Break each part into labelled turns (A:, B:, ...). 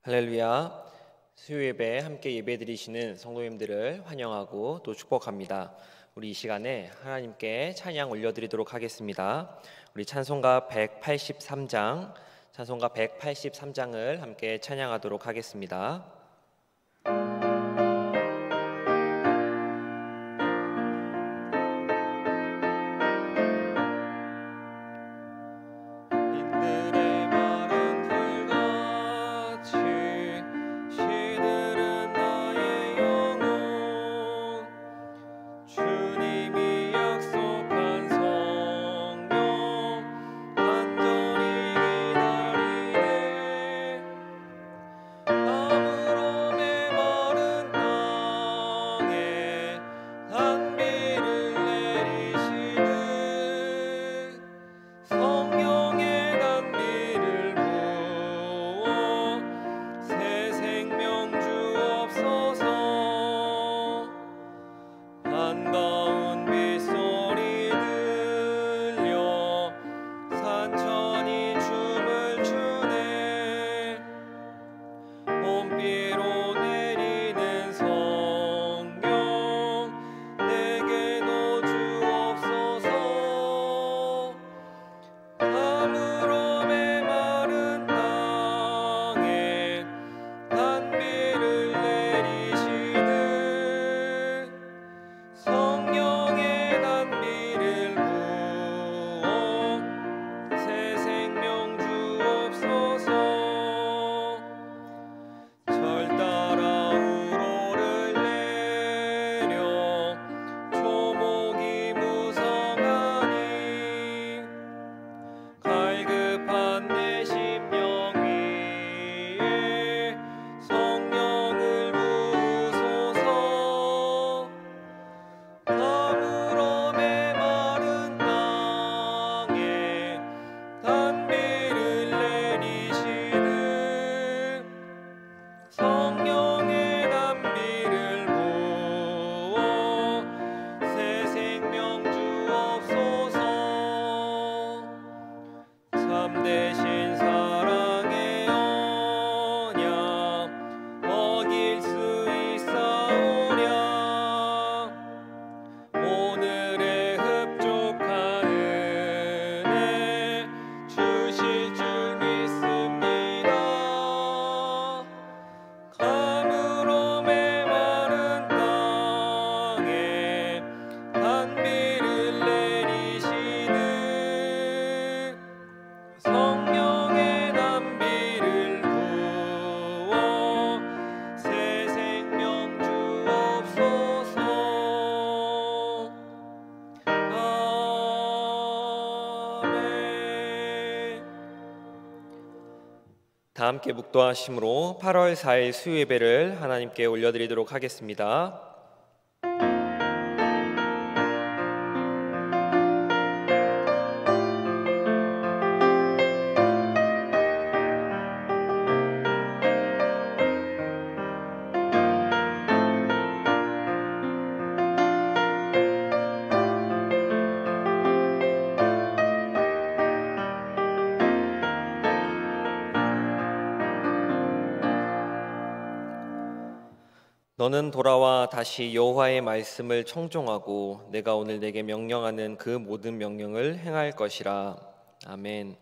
A: 할렐루야. 수요 예배 함께 예배 드리시는 성도님들을 환영하고 또 축복합니다. 우리 이 시간에 하나님께 찬양 올려드리도록 하겠습니다. 우리 찬송가 183장을 함께 찬양하도록 하겠습니다. 다 함께 묵도하심으로 8월 4일 수요 예배를 하나님께 올려드리도록 하겠습니다. 너는 돌아와 다시 여호와의 말씀을 청종하고 내가 오늘 내게 명령하는 그 모든 명령을 행할 것이라. 아멘.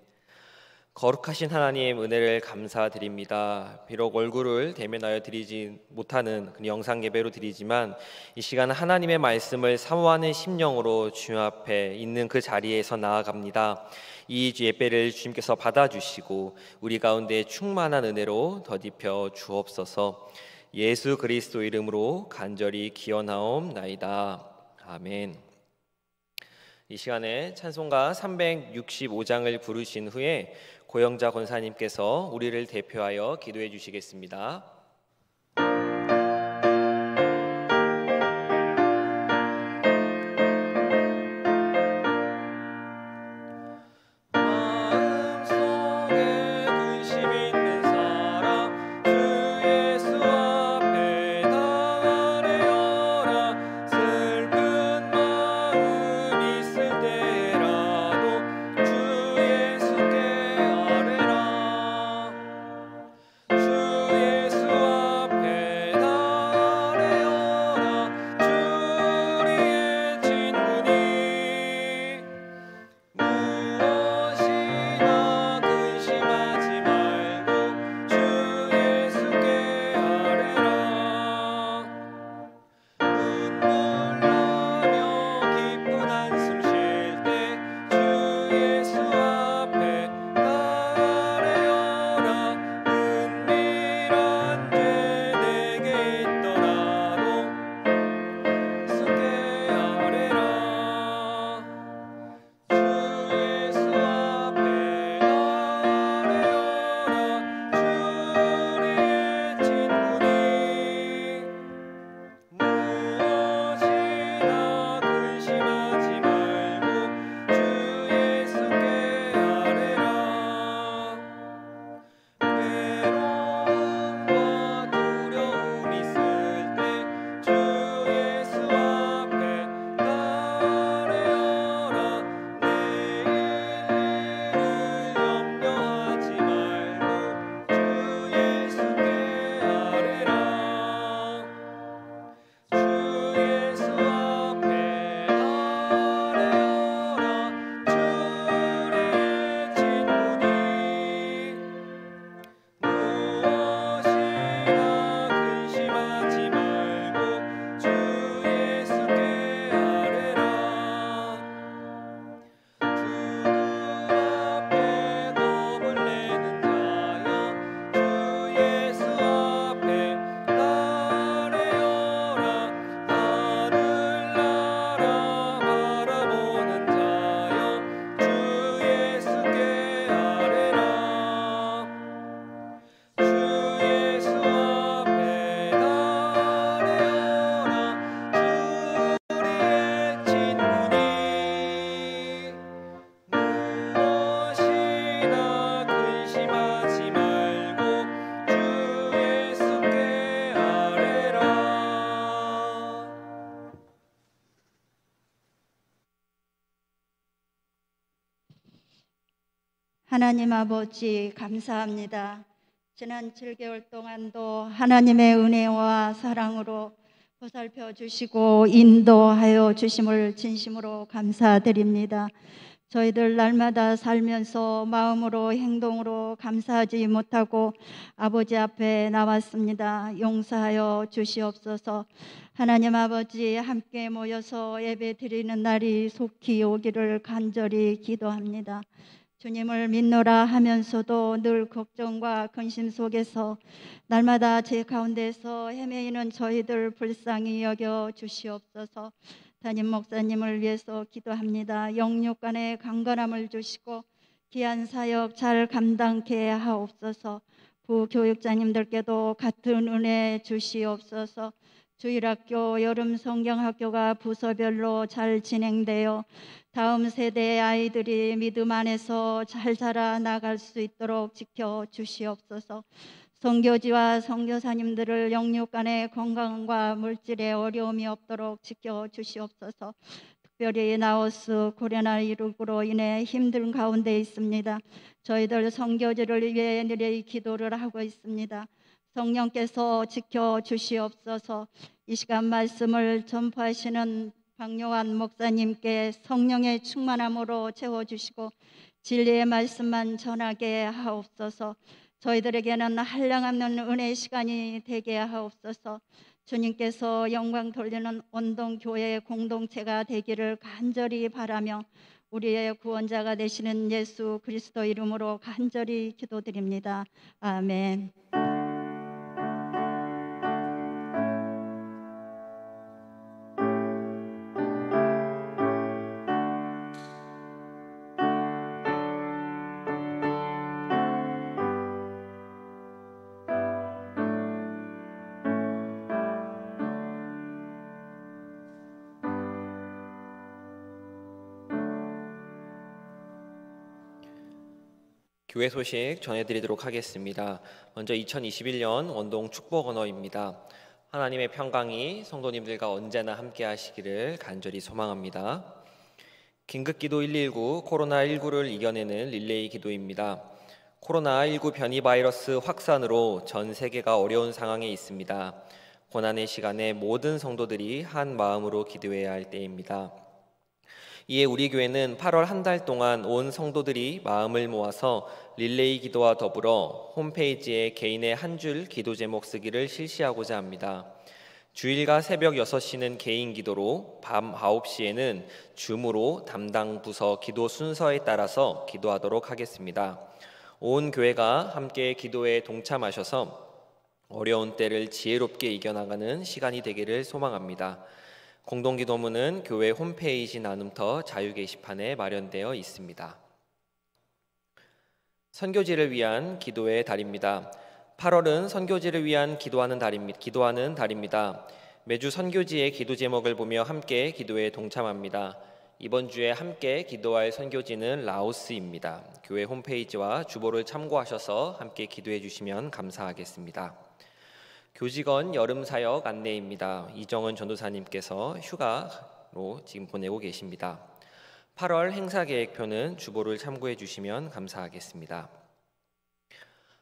A: 거룩하신 하나님, 은혜를 감사드립니다. 비록 얼굴을 대면하여 드리지 못하는 그 영상 예배로 드리지만 이 시간 하나님의 말씀을 사모하는 심령으로 주님 앞에 있는 그 자리에서 나아갑니다. 이 예배를 주님께서 받아주시고 우리 가운데 충만한 은혜로 덧입혀 주옵소서. 예수 그리스도 이름으로 간절히 기원하옵나이다. 아멘. 이 시간에 찬송가 365장을 부르신 후에 고영자 권사님께서 우리를 대표하여 기도해 주시겠습니다.
B: 주의 하나님 아버지 감사합니다. 지난 7개월 동안도 하나님의 은혜와 사랑으로 보살펴 주시고 인도하여 주심을 진심으로 감사드립니다. 저희들 날마다 살면서 마음으로 행동으로 감사하지 못하고 아버지 앞에 나왔습니다. 용서하여 주시옵소서. 하나님 아버지, 함께 모여서 예배 드리는 날이 속히 오기를 간절히 기도합니다. 주님을 믿노라 하면서도 늘 걱정과 근심 속에서 날마다 제 가운데서 헤매이는 저희들 불쌍히 여겨 주시옵소서. 담임 목사님을 위해서 기도합니다. 영육 간의 강건함을 주시고 귀한 사역 잘 감당케 하옵소서. 부교육자님들께도 같은 은혜 주시옵소서. 주일학교, 여름 성경학교가 부서별로 잘 진행되어 다음 세대의 아이들이 믿음 안에서 잘 자라 나갈 수 있도록 지켜주시옵소서. 선교지와 선교사님들을 영육 간의 건강과 물질에 어려움이 없도록 지켜주시옵소서. 특별히 나우스 코로나19로 인해 힘든 가운데 있습니다. 저희들 선교지를 위해 늘 기도를 하고 있습니다. 성령께서 지켜주시옵소서. 이 시간 말씀을 전파하시는 박요한 목사님께 성령의 충만함으로 채워주시고 진리의 말씀만 전하게 하옵소서. 저희들에게는 한량없는 은혜의 시간이 되게 하옵소서. 주님께서 영광 돌리는 온동교회 공동체가 되기를 간절히 바라며 우리의 구원자가 되시는 예수 그리스도 이름으로 간절히 기도드립니다. 아멘.
A: 교회 소식 전해드리도록 하겠습니다. 먼저 2021년 원동 축복 언어입니다. 하나님의 평강이 성도님들과 언제나 함께 하시기를 간절히 소망합니다. 긴급기도 119 코로나19를 이겨내는 릴레이 기도입니다. 코로나19 변이 바이러스 확산으로 전 세계가 어려운 상황에 있습니다. 고난의 시간에 모든 성도들이 한 마음으로 기도해야 할 때입니다. 이에 우리 교회는 8월 한 달 동안 온 성도들이 마음을 모아서 릴레이 기도와 더불어 홈페이지에 개인의 한 줄 기도 제목 쓰기를 실시하고자 합니다. 주일과 새벽 6시는 개인 기도로 밤 9시에는 줌으로 담당 부서 기도 순서에 따라서 기도하도록 하겠습니다. 온 교회가 함께 기도에 동참하셔서 어려운 때를 지혜롭게 이겨나가는 시간이 되기를 소망합니다. 공동기도문은 교회 홈페이지 나눔터 자유 게시판에 마련되어 있습니다. 선교지를 위한 기도의 달입니다. 8월은 선교지를 위한 기도하는 달입니다. 매주 선교지의 기도 제목을 보며 함께 기도에 동참합니다. 이번 주에 함께 기도할 선교지는 라오스입니다. 교회 홈페이지와 주보를 참고하셔서 함께 기도해 주시면 감사하겠습니다. 교직원 여름사역 안내입니다. 이정은 전도사님께서 휴가로 지금 보내고 계십니다. 8월 행사계획표는 주보를 참고해 주시면 감사하겠습니다.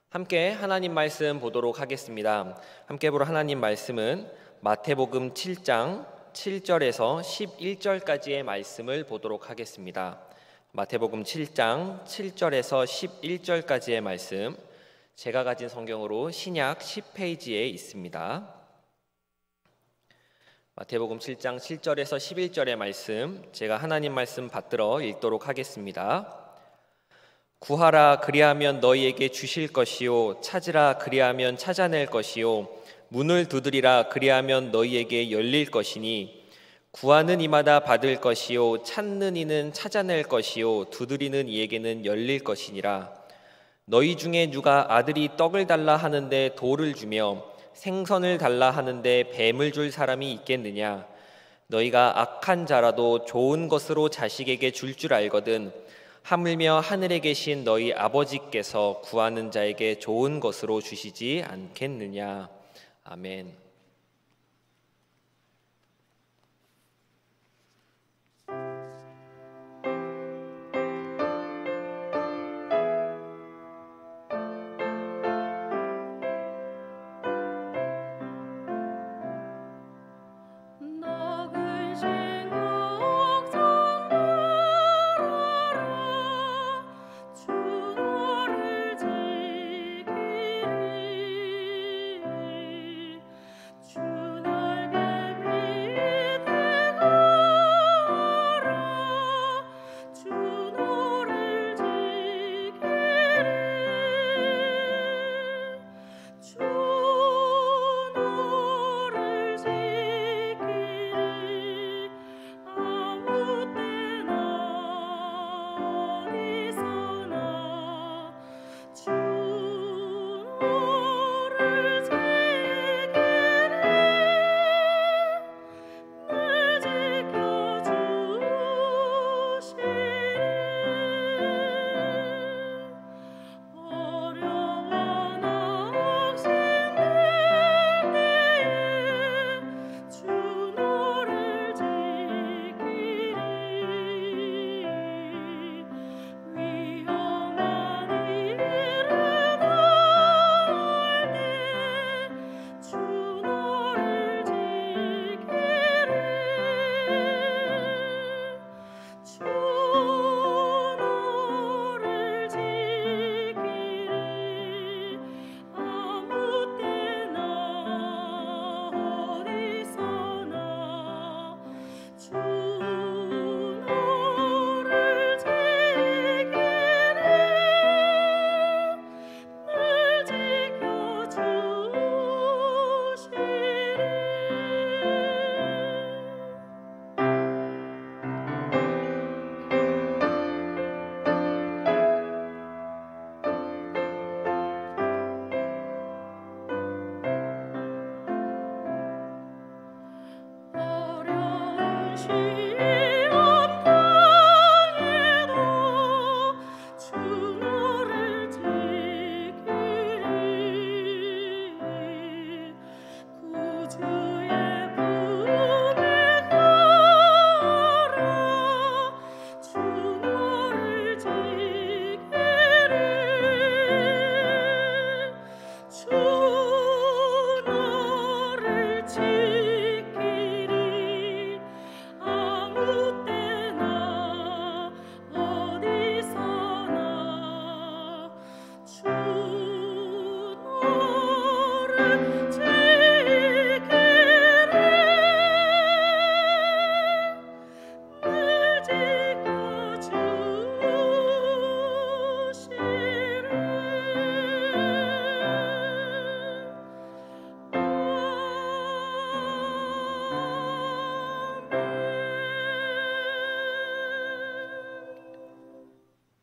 A: 함께 하나님 말씀 보도록 하겠습니다. 함께 볼 하나님 말씀은 마태복음 7장 7절에서 11절까지의 말씀을 보도록 하겠습니다. 마태복음 7장 7절에서 11절까지의 말씀, 제가 가진 성경으로 신약 10페이지에 있습니다. 마태복음 7장 7절에서 11절의 말씀, 제가 하나님 말씀 받들어 읽도록 하겠습니다. 구하라 그리하면 너희에게 주실 것이요, 찾으라 그리하면 찾아낼 것이요, 문을 두드리라 그리하면 너희에게 열릴 것이니, 구하는 이마다 받을 것이요, 찾는 이는 찾아낼 것이요, 두드리는 이에게는 열릴 것이니라. 너희 중에 누가 아들이 떡을 달라 하는데 돌을 주며 생선을 달라 하는데 뱀을 줄 사람이 있겠느냐? 너희가 악한 자라도 좋은 것으로 자식에게 줄 알거든 하물며 하늘에 계신 너희 아버지께서 구하는 자에게 좋은 것으로 주시지 않겠느냐? 아멘.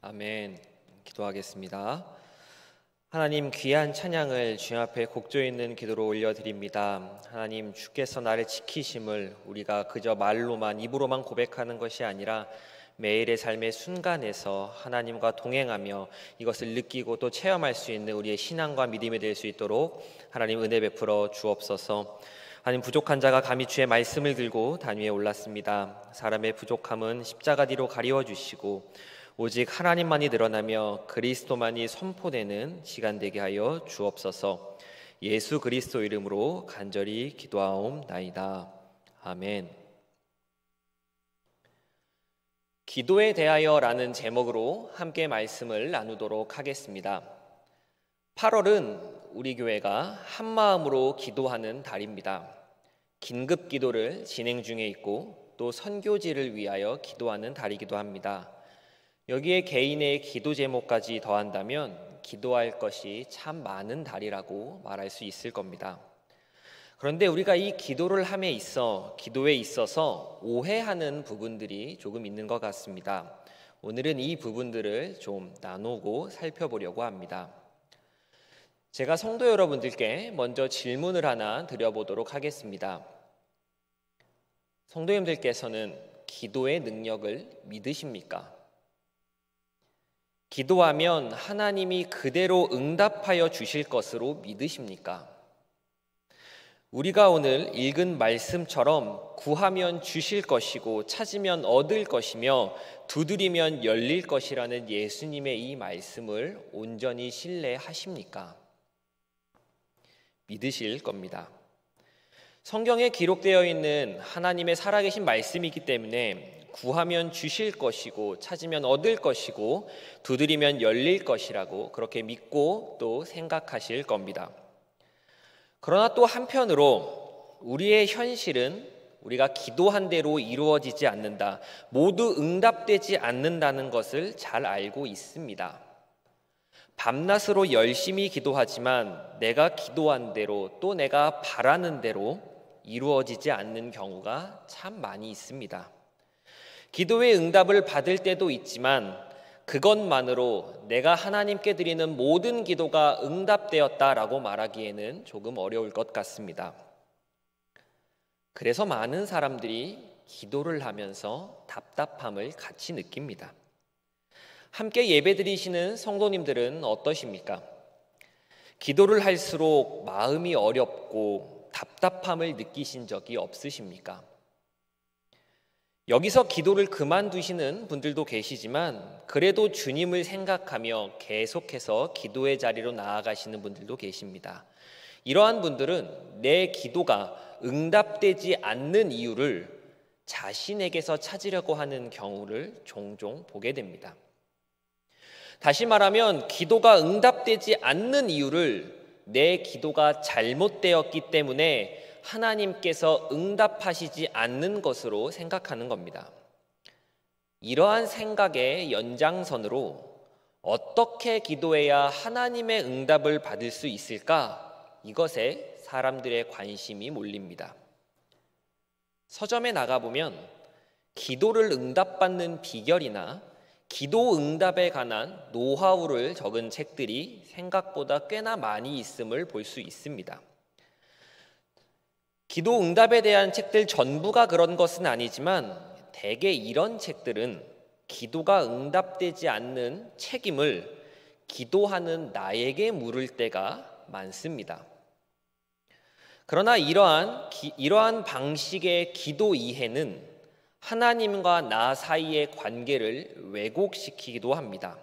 A: 아멘. 기도하겠습니다. 하나님, 귀한 찬양을 주님 앞에 곡조 있는 기도로 올려드립니다. 하나님, 주께서 나를 지키심을 우리가 그저 말로만, 입으로만 고백하는 것이 아니라 매일의 삶의 순간에서 하나님과 동행하며 이것을 느끼고 또 체험할 수 있는 우리의 신앙과 믿음이 될 수 있도록 하나님 은혜 베풀어 주옵소서. 하나님, 부족한 자가 감히 주의 말씀을 들고 단 위에 올랐습니다. 사람의 부족함은 십자가 뒤로 가리워 주시고 오직 하나님만이 드러나며 그리스도만이 선포되는 시간 되게 하여 주옵소서. 예수 그리스도 이름으로 간절히 기도하옵나이다. 아멘. 기도에 대하여라는 제목으로 함께 말씀을 나누도록 하겠습니다. 8월은 우리 교회가 한마음으로 기도하는 달입니다. 긴급 기도를 진행 중에 있고 또 선교지를 위하여 기도하는 달이기도 합니다. 여기에 개인의 기도 제목까지 더한다면 기도할 것이 참 많은 달이라고 말할 수 있을 겁니다. 그런데 우리가 이 기도에 있어서 오해하는 부분들이 조금 있는 것 같습니다. 오늘은 이 부분들을 좀 나누고 살펴보려고 합니다. 제가 성도 여러분들께 먼저 질문을 하나 드려보도록 하겠습니다. 성도님들께서는 기도의 능력을 믿으십니까? 기도하면 하나님이 그대로 응답하여 주실 것으로 믿으십니까? 우리가 오늘 읽은 말씀처럼 구하면 주실 것이고 찾으면 얻을 것이며 두드리면 열릴 것이라는 예수님의 이 말씀을 온전히 신뢰하십니까? 믿으실 겁니다. 성경에 기록되어 있는 하나님의 살아계신 말씀이기 때문에 구하면 주실 것이고 찾으면 얻을 것이고 두드리면 열릴 것이라고 그렇게 믿고 또 생각하실 겁니다. 그러나 또 한편으로 우리의 현실은 우리가 기도한 대로 이루어지지 않는다, 모두 응답되지 않는다는 것을 잘 알고 있습니다. 밤낮으로 열심히 기도하지만 내가 기도한 대로 또 내가 바라는 대로 이루어지지 않는 경우가 참 많이 있습니다. 기도의 응답을 받을 때도 있지만 그것만으로 내가 하나님께 드리는 모든 기도가 응답되었다라고 말하기에는 조금 어려울 것 같습니다. 그래서 많은 사람들이 기도를 하면서 답답함을 같이 느낍니다. 함께 예배드리시는 성도님들은 어떠십니까? 기도를 할수록 마음이 어렵고 답답함을 느끼신 적이 없으십니까? 여기서 기도를 그만두시는 분들도 계시지만 그래도 주님을 생각하며 계속해서 기도의 자리로 나아가시는 분들도 계십니다. 이러한 분들은 내 기도가 응답되지 않는 이유를 자신에게서 찾으려고 하는 경우를 종종 보게 됩니다. 다시 말하면 기도가 응답되지 않는 이유를 내 기도가 잘못되었기 때문에 하나님께서 응답하시지 않는 것으로 생각하는 겁니다. 이러한 생각의 연장선으로 어떻게 기도해야 하나님의 응답을 받을 수 있을까? 이것에 사람들의 관심이 몰립니다. 서점에 나가보면 기도를 응답받는 비결이나 기도 응답에 관한 노하우를 적은 책들이 생각보다 꽤나 많이 있음을 볼 수 있습니다. 기도 응답에 대한 책들 전부가 그런 것은 아니지만 대개 이런 책들은 기도가 응답되지 않는 책임을 기도하는 나에게 물을 때가 많습니다. 그러나 이러한 방식의 기도 이해는 하나님과 나 사이의 관계를 왜곡시키기도 합니다.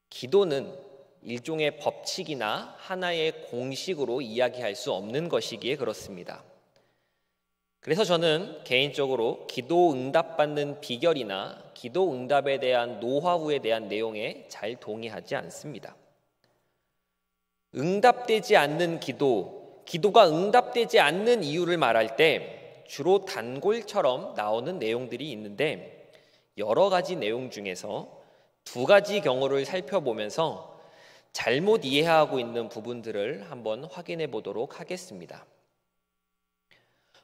A: 기도는 일종의 법칙이나 하나의 공식으로 이야기할 수 없는 것이기에 그렇습니다. 그래서 저는 개인적으로 기도 응답받는 비결이나 기도 응답에 대한 노하우에 대한 내용에 잘 동의하지 않습니다. 응답되지 않는 기도가 응답되지 않는 이유를 말할 때 주로 단골처럼 나오는 내용들이 있는데 여러 가지 내용 중에서 두 가지 경우를 살펴보면서 잘못 이해하고 있는 부분들을 한번 확인해 보도록 하겠습니다.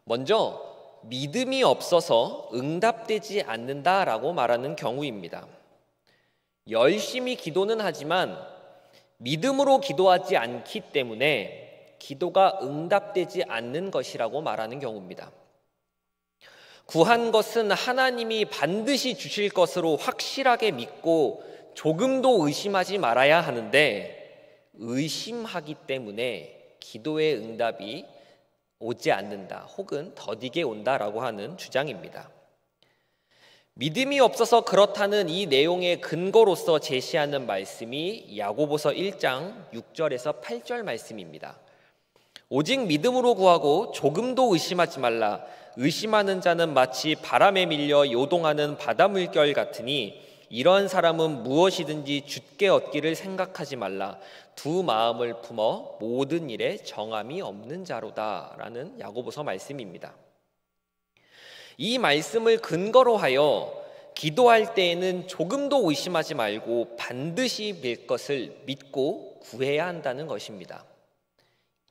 A: 먼저 믿음이 없어서 응답되지 않는다라고 말하는 경우입니다. 열심히 기도는 하지만 믿음으로 기도하지 않기 때문에 기도가 응답되지 않는 것이라고 말하는 경우입니다. 구한 것은 하나님이 반드시 주실 것으로 확실하게 믿고 조금도 의심하지 말아야 하는데 의심하기 때문에 기도의 응답이 오지 않는다 혹은 더디게 온다라고 하는 주장입니다. 믿음이 없어서 그렇다는 이 내용의 근거로서 제시하는 말씀이 야고보서 1장 6절에서 8절 말씀입니다. 오직 믿음으로 구하고 조금도 의심하지 말라. 의심하는 자는 마치 바람에 밀려 요동하는 바다 물결 같으니 이런 사람은 무엇이든지 주께 얻기를 생각하지 말라. 두 마음을 품어 모든 일에 정함이 없는 자로다 라는 야고보서 말씀입니다. 이 말씀을 근거로 하여 기도할 때에는 조금도 의심하지 말고 반드시 될 것을 믿고 구해야 한다는 것입니다.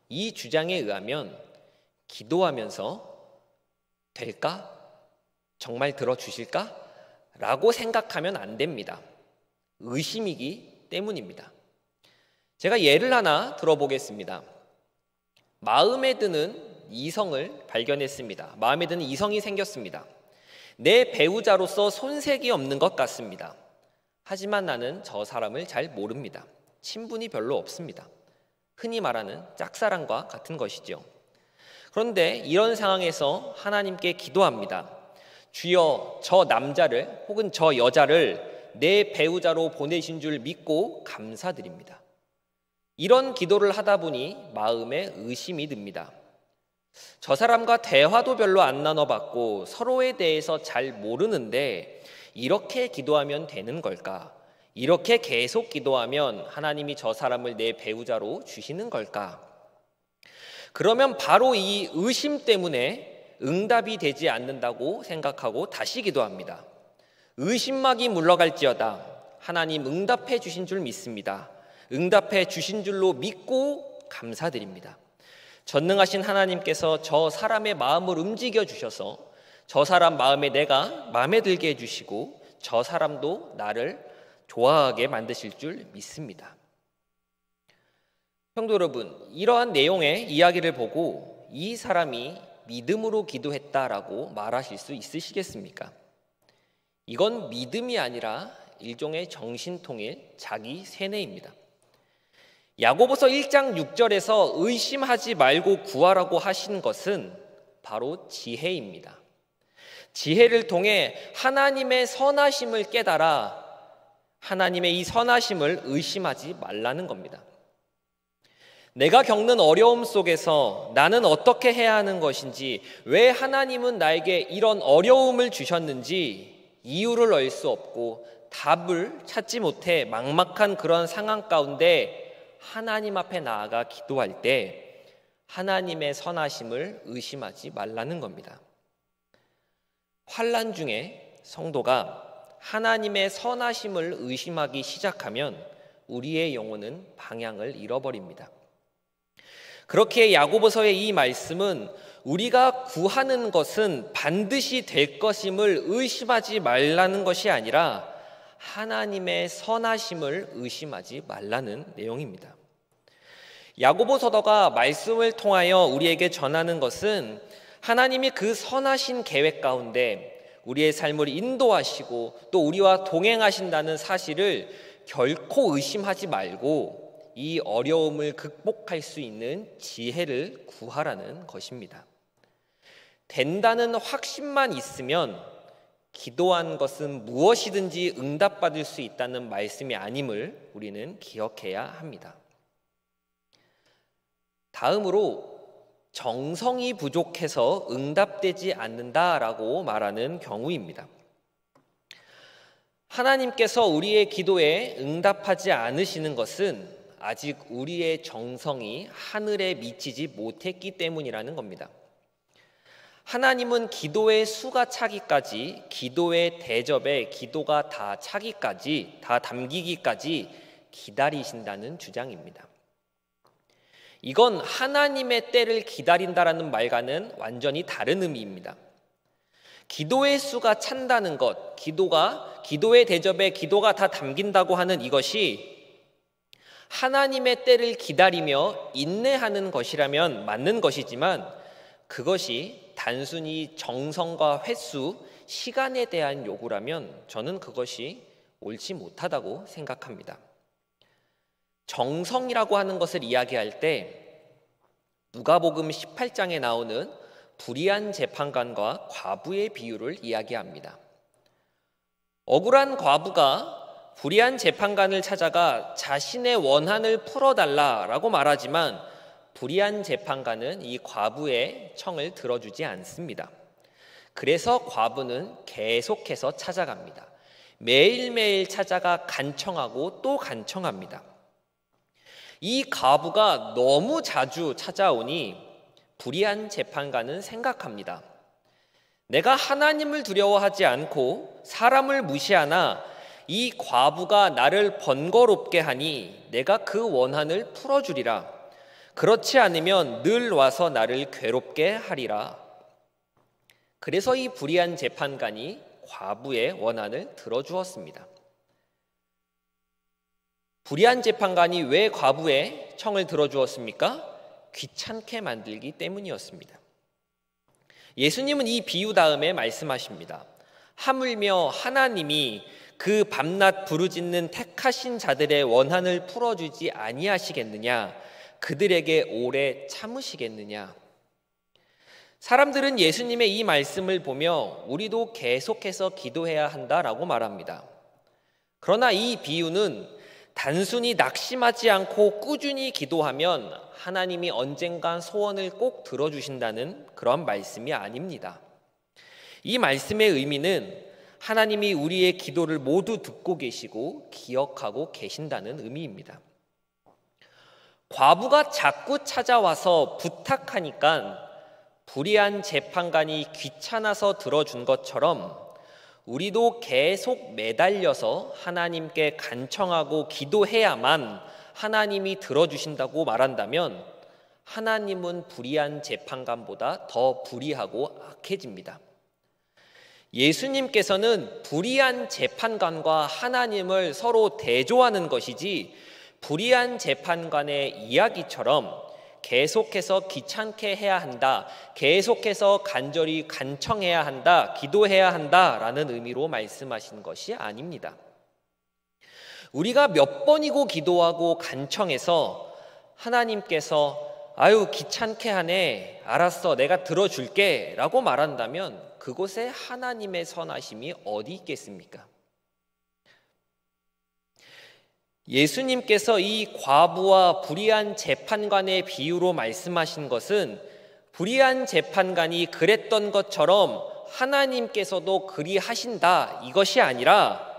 A: 이 주장에 의하면 기도하면서 될까? 정말 들어주실까? 라고 생각하면 안 됩니다. 의심이기 때문입니다. 제가 예를 하나 들어보겠습니다. 마음에 드는 이성을 발견했습니다. 마음에 드는 이성이 생겼습니다. 내 배우자로서 손색이 없는 것 같습니다. 하지만 나는 저 사람을 잘 모릅니다. 친분이 별로 없습니다. 흔히 말하는 짝사랑과 같은 것이죠. 그런데 이런 상황에서 하나님께 기도합니다. 주여, 저 남자를 혹은 저 여자를 내 배우자로 보내신 줄 믿고 감사드립니다. 이런 기도를 하다 보니 마음에 의심이 듭니다. 저 사람과 대화도 별로 안 나눠봤고 서로에 대해서 잘 모르는데 이렇게 기도하면 되는 걸까? 이렇게 계속 기도하면 하나님이 저 사람을 내 배우자로 주시는 걸까? 그러면 바로 이 의심 때문에 응답이 되지 않는다고 생각하고 다시 기도합니다. 의심막이 물러갈지어다. 하나님 응답해 주신 줄 믿습니다. 응답해 주신 줄로 믿고 감사드립니다. 전능하신 하나님께서 저 사람의 마음을 움직여 주셔서 저 사람 마음에 내가 마음에 들게 해주시고 저 사람도 나를 좋아하게 만드실 줄 믿습니다. 성도 여러분, 이러한 내용의 이야기를 보고 이 사람이 믿음으로 기도했다라고 말하실 수 있으시겠습니까? 이건 믿음이 아니라 일종의 정신통일, 자기 세뇌입니다. 야고보서 1장 6절에서 의심하지 말고 구하라고 하신 것은 바로 지혜입니다. 지혜를 통해 하나님의 선하심을 깨달아 하나님의 이 선하심을 의심하지 말라는 겁니다. 내가 겪는 어려움 속에서 나는 어떻게 해야 하는 것인지, 왜 하나님은 나에게 이런 어려움을 주셨는지 이유를 알 수 없고 답을 찾지 못해 막막한 그런 상황 가운데 하나님 앞에 나아가 기도할 때 하나님의 선하심을 의심하지 말라는 겁니다. 환난 중에 성도가 하나님의 선하심을 의심하기 시작하면 우리의 영혼은 방향을 잃어버립니다. 그렇게 야고보서의 이 말씀은 우리가 구하는 것은 반드시 될 것임을 의심하지 말라는 것이 아니라 하나님의 선하심을 의심하지 말라는 내용입니다. 야고보서도가 말씀을 통하여 우리에게 전하는 것은 하나님이 그 선하신 계획 가운데 우리의 삶을 인도하시고 또 우리와 동행하신다는 사실을 결코 의심하지 말고 이 어려움을 극복할 수 있는 지혜를 구하라는 것입니다. 된다는 확신만 있으면 기도한 것은 무엇이든지 응답받을 수 있다는 말씀이 아님을 우리는 기억해야 합니다. 다음으로 정성이 부족해서 응답되지 않는다라고 말하는 경우입니다. 하나님께서 우리의 기도에 응답하지 않으시는 것은 아직 우리의 정성이 하늘에 미치지 못했기 때문이라는 겁니다. 하나님은 기도의 수가 차기까지, 기도의 대접에 기도가 다 차기까지, 다 담기기까지 기다리신다는 주장입니다. 이건 하나님의 때를 기다린다라는 말과는 완전히 다른 의미입니다. 기도의 수가 찬다는 것, 기도의 대접에 기도가 다 담긴다고 하는 이것이 하나님의 때를 기다리며 인내하는 것이라면 맞는 것이지만 그것이 단순히 정성과 횟수, 시간에 대한 요구라면 저는 그것이 옳지 못하다고 생각합니다. 정성이라고 하는 것을 이야기할 때 누가복음 18장에 나오는 불의한 재판관과 과부의 비유를 이야기합니다. 억울한 과부가 불의한 재판관을 찾아가 자신의 원한을 풀어달라라고 말하지만 불의한 재판관은 이 과부의 청을 들어주지 않습니다. 그래서 과부는 계속해서 찾아갑니다. 매일매일 찾아가 간청하고 또 간청합니다. 이 과부가 너무 자주 찾아오니 불의한 재판관은 생각합니다. 내가 하나님을 두려워하지 않고 사람을 무시하나 이 과부가 나를 번거롭게 하니 내가 그 원한을 풀어주리라. 그렇지 않으면 늘 와서 나를 괴롭게 하리라. 그래서 이 불의한 재판관이 과부의 원한을 들어주었습니다. 불의한 재판관이 왜 과부의 청을 들어주었습니까? 귀찮게 만들기 때문이었습니다. 예수님은 이 비유 다음에 말씀하십니다. 하물며 하나님이 그 밤낮 부르짖는 택하신 자들의 원한을 풀어주지 아니하시겠느냐? 그들에게 오래 참으시겠느냐? 사람들은 예수님의 이 말씀을 보며 우리도 계속해서 기도해야 한다라고 말합니다. 그러나 이 비유는 단순히 낙심하지 않고 꾸준히 기도하면 하나님이 언젠간 소원을 꼭 들어주신다는 그런 말씀이 아닙니다. 이 말씀의 의미는 하나님이 우리의 기도를 모두 듣고 계시고 기억하고 계신다는 의미입니다. 과부가 자꾸 찾아와서 부탁하니까 불의한 재판관이 귀찮아서 들어준 것처럼 우리도 계속 매달려서 하나님께 간청하고 기도해야만 하나님이 들어주신다고 말한다면 하나님은 불의한 재판관보다 더 불의하고 악해집니다. 예수님께서는 불의한 재판관과 하나님을 서로 대조하는 것이지 불의한 재판관의 이야기처럼 계속해서 귀찮게 해야 한다, 계속해서 간절히 간청해야 한다, 기도해야 한다라는 의미로 말씀하신 것이 아닙니다. 우리가 몇 번이고 기도하고 간청해서 하나님께서 아유 귀찮게 하네, 알았어 내가 들어줄게 라고 말한다면 그곳에 하나님의 선하심이 어디 있겠습니까? 예수님께서 이 과부와 불의한 재판관의 비유로 말씀하신 것은 불의한 재판관이 그랬던 것처럼 하나님께서도 그리하신다 이것이 아니라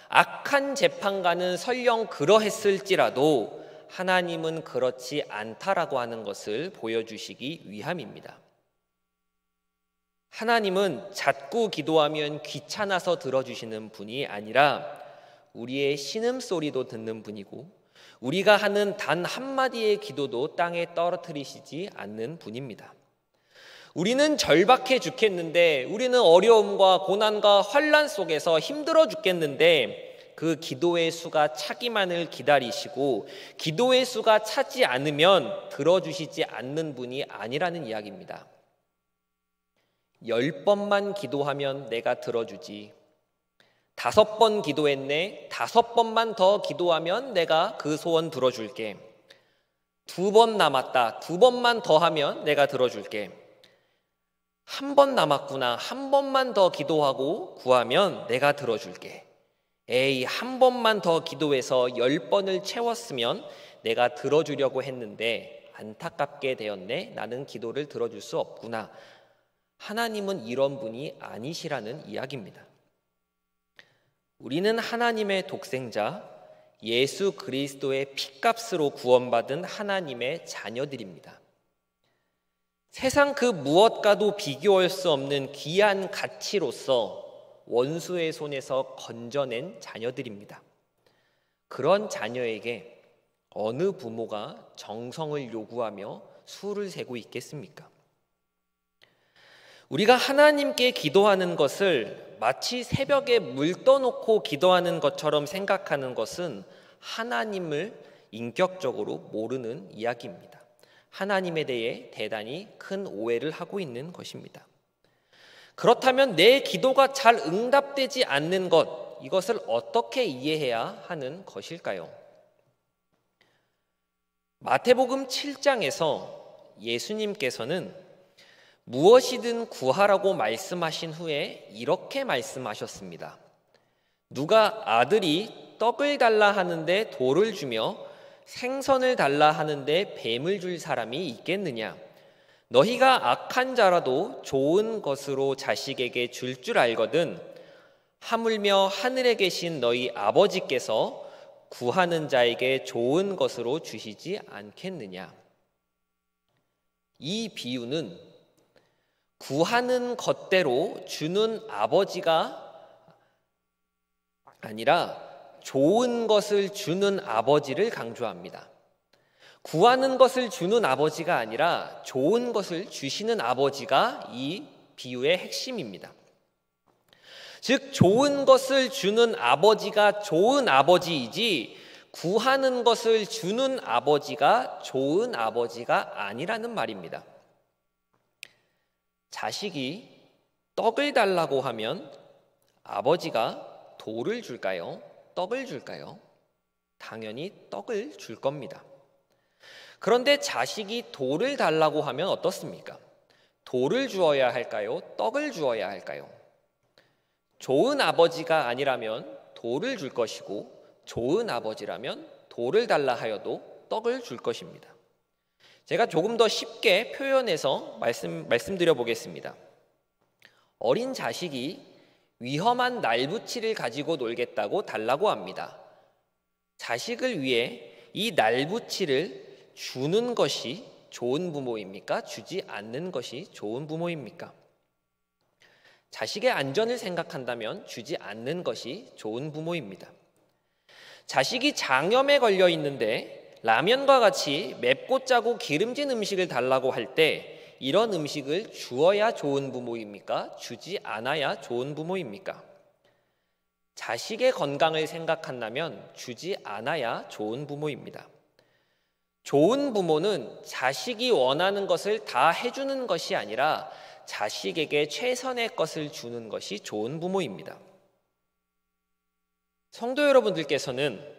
A: 악한 재판관은 설령 그러했을지라도 하나님은 그렇지 않다라고 하는 것을 보여주시기 위함입니다. 하나님은 자꾸 기도하면 귀찮아서 들어주시는 분이 아니라 우리의 신음소리도 듣는 분이고 우리가 하는 단 한마디의 기도도 땅에 떨어뜨리시지 않는 분입니다. 우리는 절박해 죽겠는데, 우리는 어려움과 고난과 환난 속에서 힘들어 죽겠는데 그 기도의 수가 차기만을 기다리시고 기도의 수가 차지 않으면 들어주시지 않는 분이 아니라는 이야기입니다. 10번만 기도하면 내가 들어주지, 5번 기도했네, 5번만 더 기도하면 내가 그 소원 들어줄게, 2번 남았다, 2번만 더 하면 내가 들어줄게, 1번 남았구나, 1번만 더 기도하고 구하면 내가 들어줄게, 에이 1번만 더 기도해서 10번을 채웠으면 내가 들어주려고 했는데 안타깝게 되었네, 나는 기도를 들어줄 수 없구나. 하나님은 이런 분이 아니시라는 이야기입니다. 우리는 하나님의 독생자 예수 그리스도의 피값으로 구원받은 하나님의 자녀들입니다. 세상 그 무엇과도 비교할 수 없는 귀한 가치로서 원수의 손에서 건져낸 자녀들입니다. 그런 자녀에게 어느 부모가 정성을 요구하며 수를 세고 있겠습니까? 우리가 하나님께 기도하는 것을 마치 새벽에 물 떠놓고 기도하는 것처럼 생각하는 것은 하나님을 인격적으로 모르는 이야기입니다. 하나님에 대해 대단히 큰 오해를 하고 있는 것입니다. 그렇다면 내 기도가 잘 응답되지 않는 것, 이것을 어떻게 이해해야 하는 것일까요? 마태복음 7장에서 예수님께서는 무엇이든 구하라고 말씀하신 후에 이렇게 말씀하셨습니다. 누가 아들이 떡을 달라 하는데 돌을 주며 생선을 달라 하는데 뱀을 줄 사람이 있겠느냐? 너희가 악한 자라도 좋은 것으로 자식에게 줄 줄 알거든 하물며 하늘에 계신 너희 아버지께서 구하는 자에게 좋은 것으로 주시지 않겠느냐? 이 비유는 구하는 것대로 주는 아버지가 아니라 좋은 것을 주는 아버지를 강조합니다. 구하는 것을 주는 아버지가 아니라 좋은 것을 주시는 아버지가 이 비유의 핵심입니다. 즉 좋은 것을 주는 아버지가 좋은 아버지이지 구하는 것을 주는 아버지가 좋은 아버지가 아니라는 말입니다. 자식이 떡을 달라고 하면 아버지가 돌을 줄까요? 떡을 줄까요? 당연히 떡을 줄 겁니다. 그런데 자식이 돌을 달라고 하면 어떻습니까? 돌을 주어야 할까요? 떡을 주어야 할까요? 좋은 아버지가 아니라면 돌을 줄 것이고 좋은 아버지라면 돌을 달라 하여도 떡을 줄 것입니다. 제가 조금 더 쉽게 표현해서 말씀드려 보겠습니다. 어린 자식이 위험한 날붙이를 가지고 놀겠다고 달라고 합니다. 자식을 위해 이 날붙이를 주는 것이 좋은 부모입니까? 주지 않는 것이 좋은 부모입니까? 자식의 안전을 생각한다면 주지 않는 것이 좋은 부모입니다. 자식이 장염에 걸려 있는데 라면과 같이 맵고 짜고 기름진 음식을 달라고 할 때 이런 음식을 주어야 좋은 부모입니까? 주지 않아야 좋은 부모입니까? 자식의 건강을 생각한다면 주지 않아야 좋은 부모입니다. 좋은 부모는 자식이 원하는 것을 다 해주는 것이 아니라 자식에게 최선의 것을 주는 것이 좋은 부모입니다. 성도 여러분들께서는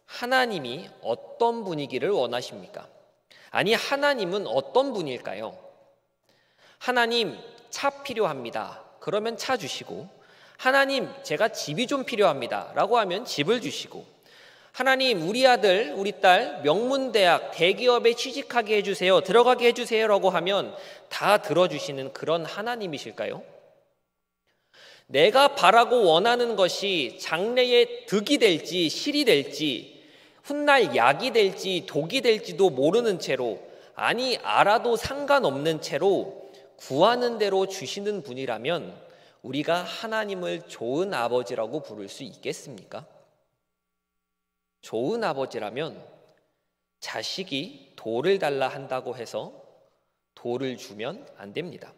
A: 하나님이 어떤 분이기를 원하십니까? 아니, 하나님은 어떤 분일까요? 하나님, 차 필요합니다. 그러면 차 주시고, 하나님, 제가 집이 좀 필요합니다. 라고 하면 집을 주시고, 하나님, 우리 아들, 우리 딸 명문대학, 대기업에 취직하게 해주세요. 들어가게 해주세요. 라고 하면 다 들어주시는 그런 하나님이실까요? 내가 바라고 원하는 것이 장래에 득이 될지 실이 될지 훗날 약이 될지 독이 될지도 모르는 채로, 아니 알아도 상관없는 채로 구하는 대로 주시는 분이라면 우리가 하나님을 좋은 아버지라고 부를 수 있겠습니까? 좋은 아버지라면 자식이 돌을 달라 한다고 해서 돌을 주면 안 됩니다.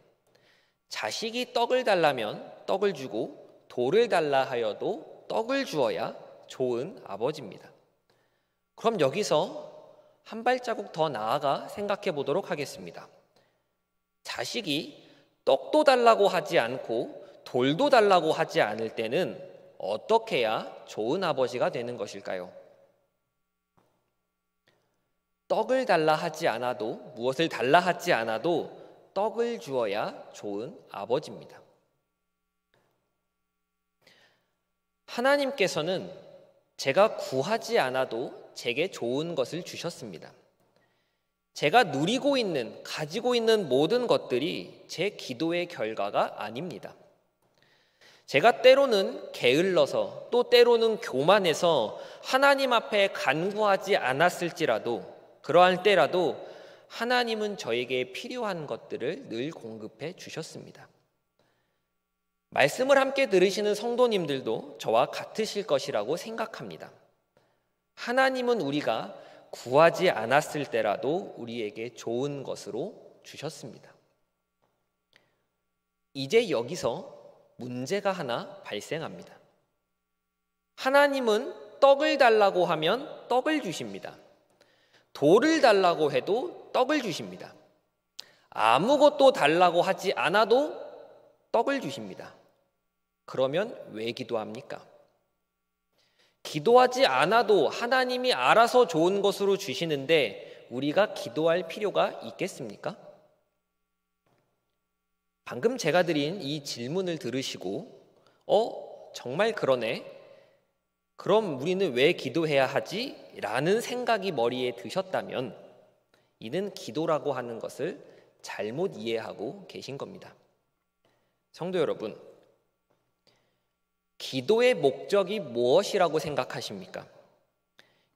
A: 자식이 떡을 달라면 떡을 주고 돌을 달라 하여도 떡을 주어야 좋은 아버지입니다. 그럼 여기서 한 발자국 더 나아가 생각해 보도록 하겠습니다. 자식이 떡도 달라고 하지 않고 돌도 달라고 하지 않을 때는 어떻게 해야 좋은 아버지가 되는 것일까요? 떡을 달라 하지 않아도, 무엇을 달라 하지 않아도 떡을 주어야 좋은 아버지입니다. 하나님께서는 제가 구하지 않아도 제게 좋은 것을 주셨습니다. 제가 누리고 있는, 가지고 있는 모든 것들이 제 기도의 결과가 아닙니다. 제가 때로는 게을러서 또 때로는 교만해서 하나님 앞에 간구하지 않았을지라도, 그러할 때라도 하나님은 저에게 필요한 것들을 늘 공급해 주셨습니다. 말씀을 함께 들으시는 성도님들도 저와 같으실 것이라고 생각합니다. 하나님은 우리가 구하지 않았을 때라도 우리에게 좋은 것으로 주셨습니다. 이제 여기서 문제가 하나 발생합니다. 하나님은 떡을 달라고 하면 떡을 주십니다. 돌을 달라고 해도 떡을 주십니다. 아무것도 달라고 하지 않아도 떡을 주십니다. 그러면 왜 기도합니까? 기도하지 않아도 하나님이 알아서 좋은 것으로 주시는데 우리가 기도할 필요가 있겠습니까? 방금 제가 드린 이 질문을 들으시고 정말 그러네. 그럼 우리는 왜 기도해야 하지? 라는 생각이 머리에 드셨다면 이는 기도라고 하는 것을 잘못 이해하고 계신 겁니다. 성도 여러분, 기도의 목적이 무엇이라고 생각하십니까?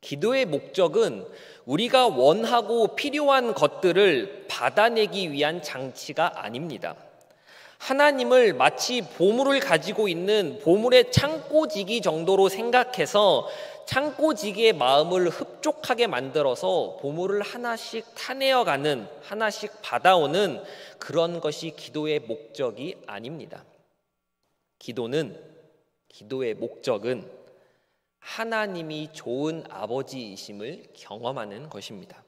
A: 기도의 목적은 우리가 원하고 필요한 것들을 받아내기 위한 장치가 아닙니다. 하나님을 마치 보물을 가지고 있는 보물의 창고지기 정도로 생각해서 창고지기의 마음을 흡족하게 만들어서 보물을 하나씩 타내어가는, 하나씩 받아오는 그런 것이 기도의 목적이 아닙니다. 기도의 목적은 하나님이 좋은 아버지이심을 경험하는 것입니다.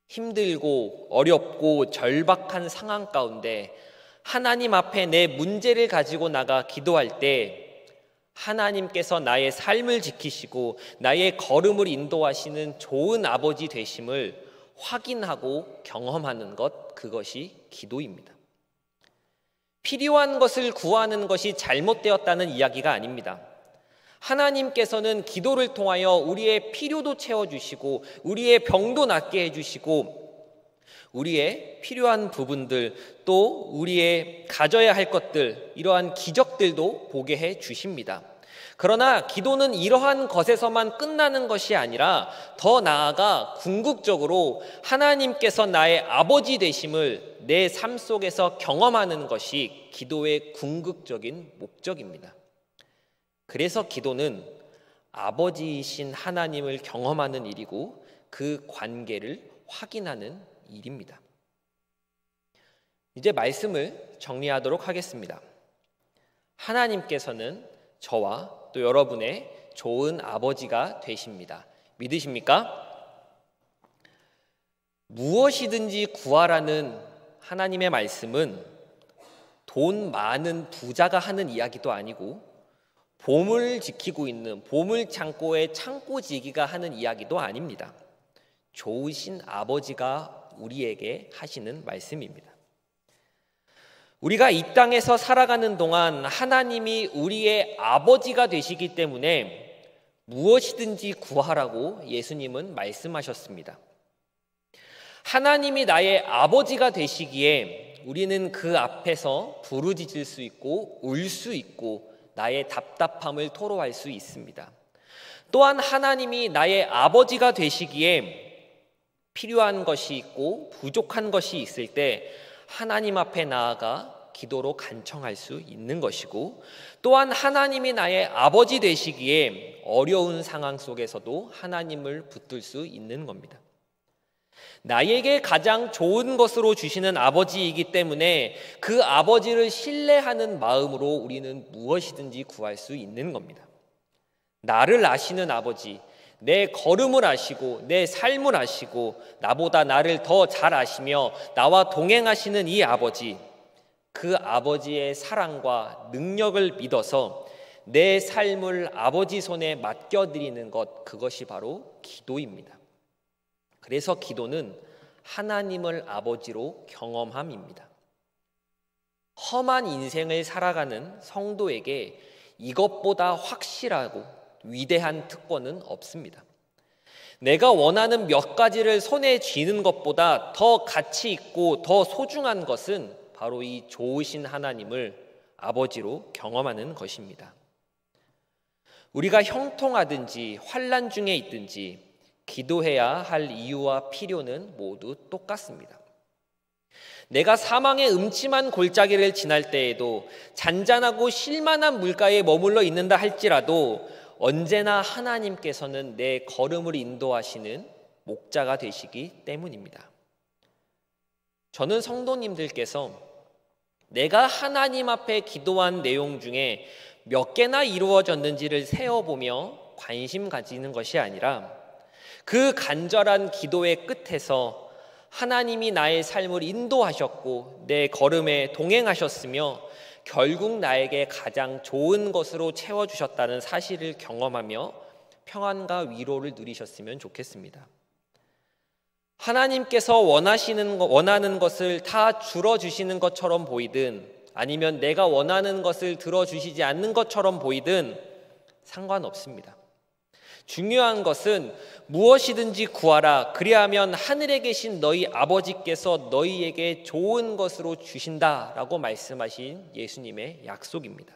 A: 힘들고 어렵고 절박한 상황 가운데 하나님 앞에 내 문제를 가지고 나가 기도할 때 하나님께서 나의 삶을 지키시고 나의 걸음을 인도하시는 좋은 아버지 되심을 확인하고 경험하는 것, 그것이 기도입니다. 필요한 것을 구하는 것이 잘못되었다는 이야기가 아닙니다. 하나님께서는 기도를 통하여 우리의 필요도 채워주시고 우리의 병도 낫게 해주시고 우리의 필요한 부분들 또 우리의 가져야 할 것들, 이러한 기적들도 보게 해주십니다. 그러나 기도는 이러한 것에서만 끝나는 것이 아니라 더 나아가 궁극적으로 하나님께서 나의 아버지 되심을 내 삶 속에서 경험하는 것이 기도의 궁극적인 목적입니다. 그래서 기도는 아버지이신 하나님을 경험하는 일이고 그 관계를 확인하는 일입니다. 이제 말씀을 정리하도록 하겠습니다. 하나님께서는 저와 또 여러분의 좋은 아버지가 되십니다. 믿으십니까? 무엇이든지 구하라는 하나님의 말씀은 돈 많은 부자가 하는 이야기도 아니고 보물을 지키고 있는 보물 창고의 창고지기가 하는 이야기도 아닙니다. 좋으신 아버지가 우리에게 하시는 말씀입니다. 우리가 이 땅에서 살아가는 동안 하나님이 우리의 아버지가 되시기 때문에 무엇이든지 구하라고 예수님은 말씀하셨습니다. 하나님이 나의 아버지가 되시기에 우리는 그 앞에서 부르짖을 수 있고 울 수 있고 나의 답답함을 토로할 수 있습니다. 또한 하나님이 나의 아버지가 되시기에 필요한 것이 있고 부족한 것이 있을 때 하나님 앞에 나아가 기도로 간청할 수 있는 것이고 또한 하나님이 나의 아버지 되시기에 어려운 상황 속에서도 하나님을 붙들 수 있는 겁니다. 나에게 가장 좋은 것으로 주시는 아버지이기 때문에 그 아버지를 신뢰하는 마음으로 우리는 무엇이든지 구할 수 있는 겁니다. 나를 아시는 아버지, 내 걸음을 아시고 내 삶을 아시고 나보다 나를 더 잘 아시며 나와 동행하시는 이 아버지, 그 아버지의 사랑과 능력을 믿어서 내 삶을 아버지 손에 맡겨드리는 것, 그것이 바로 기도입니다. 그래서 기도는 하나님을 아버지로 경험함입니다. 험한 인생을 살아가는 성도에게 이것보다 확실하고 위대한 특권은 없습니다. 내가 원하는 몇 가지를 손에 쥐는 것보다 더 가치 있고 더 소중한 것은 바로 이 좋으신 하나님을 아버지로 경험하는 것입니다. 우리가 형통하든지 환난 중에 있든지 기도해야 할 이유와 필요는 모두 똑같습니다. 내가 사망의 음침한 골짜기를 지날 때에도 잔잔하고 실만한 물가에 머물러 있는다 할지라도 언제나 하나님께서는 내 걸음을 인도하시는 목자가 되시기 때문입니다. 저는 성도님들께서 내가 하나님 앞에 기도한 내용 중에 몇 개나 이루어졌는지를 세어보며 관심 가지는 것이 아니라 그 간절한 기도의 끝에서 하나님이 나의 삶을 인도하셨고 내 걸음에 동행하셨으며 결국 나에게 가장 좋은 것으로 채워주셨다는 사실을 경험하며 평안과 위로를 누리셨으면 좋겠습니다. 하나님께서 원하는 것을 다 줄어주시는 것처럼 보이든 아니면 내가 원하는 것을 들어주시지 않는 것처럼 보이든 상관없습니다. 중요한 것은 무엇이든지 구하라, 그리하면 하늘에 계신 너희 아버지께서 너희에게 좋은 것으로 주신다라고 말씀하신 예수님의 약속입니다.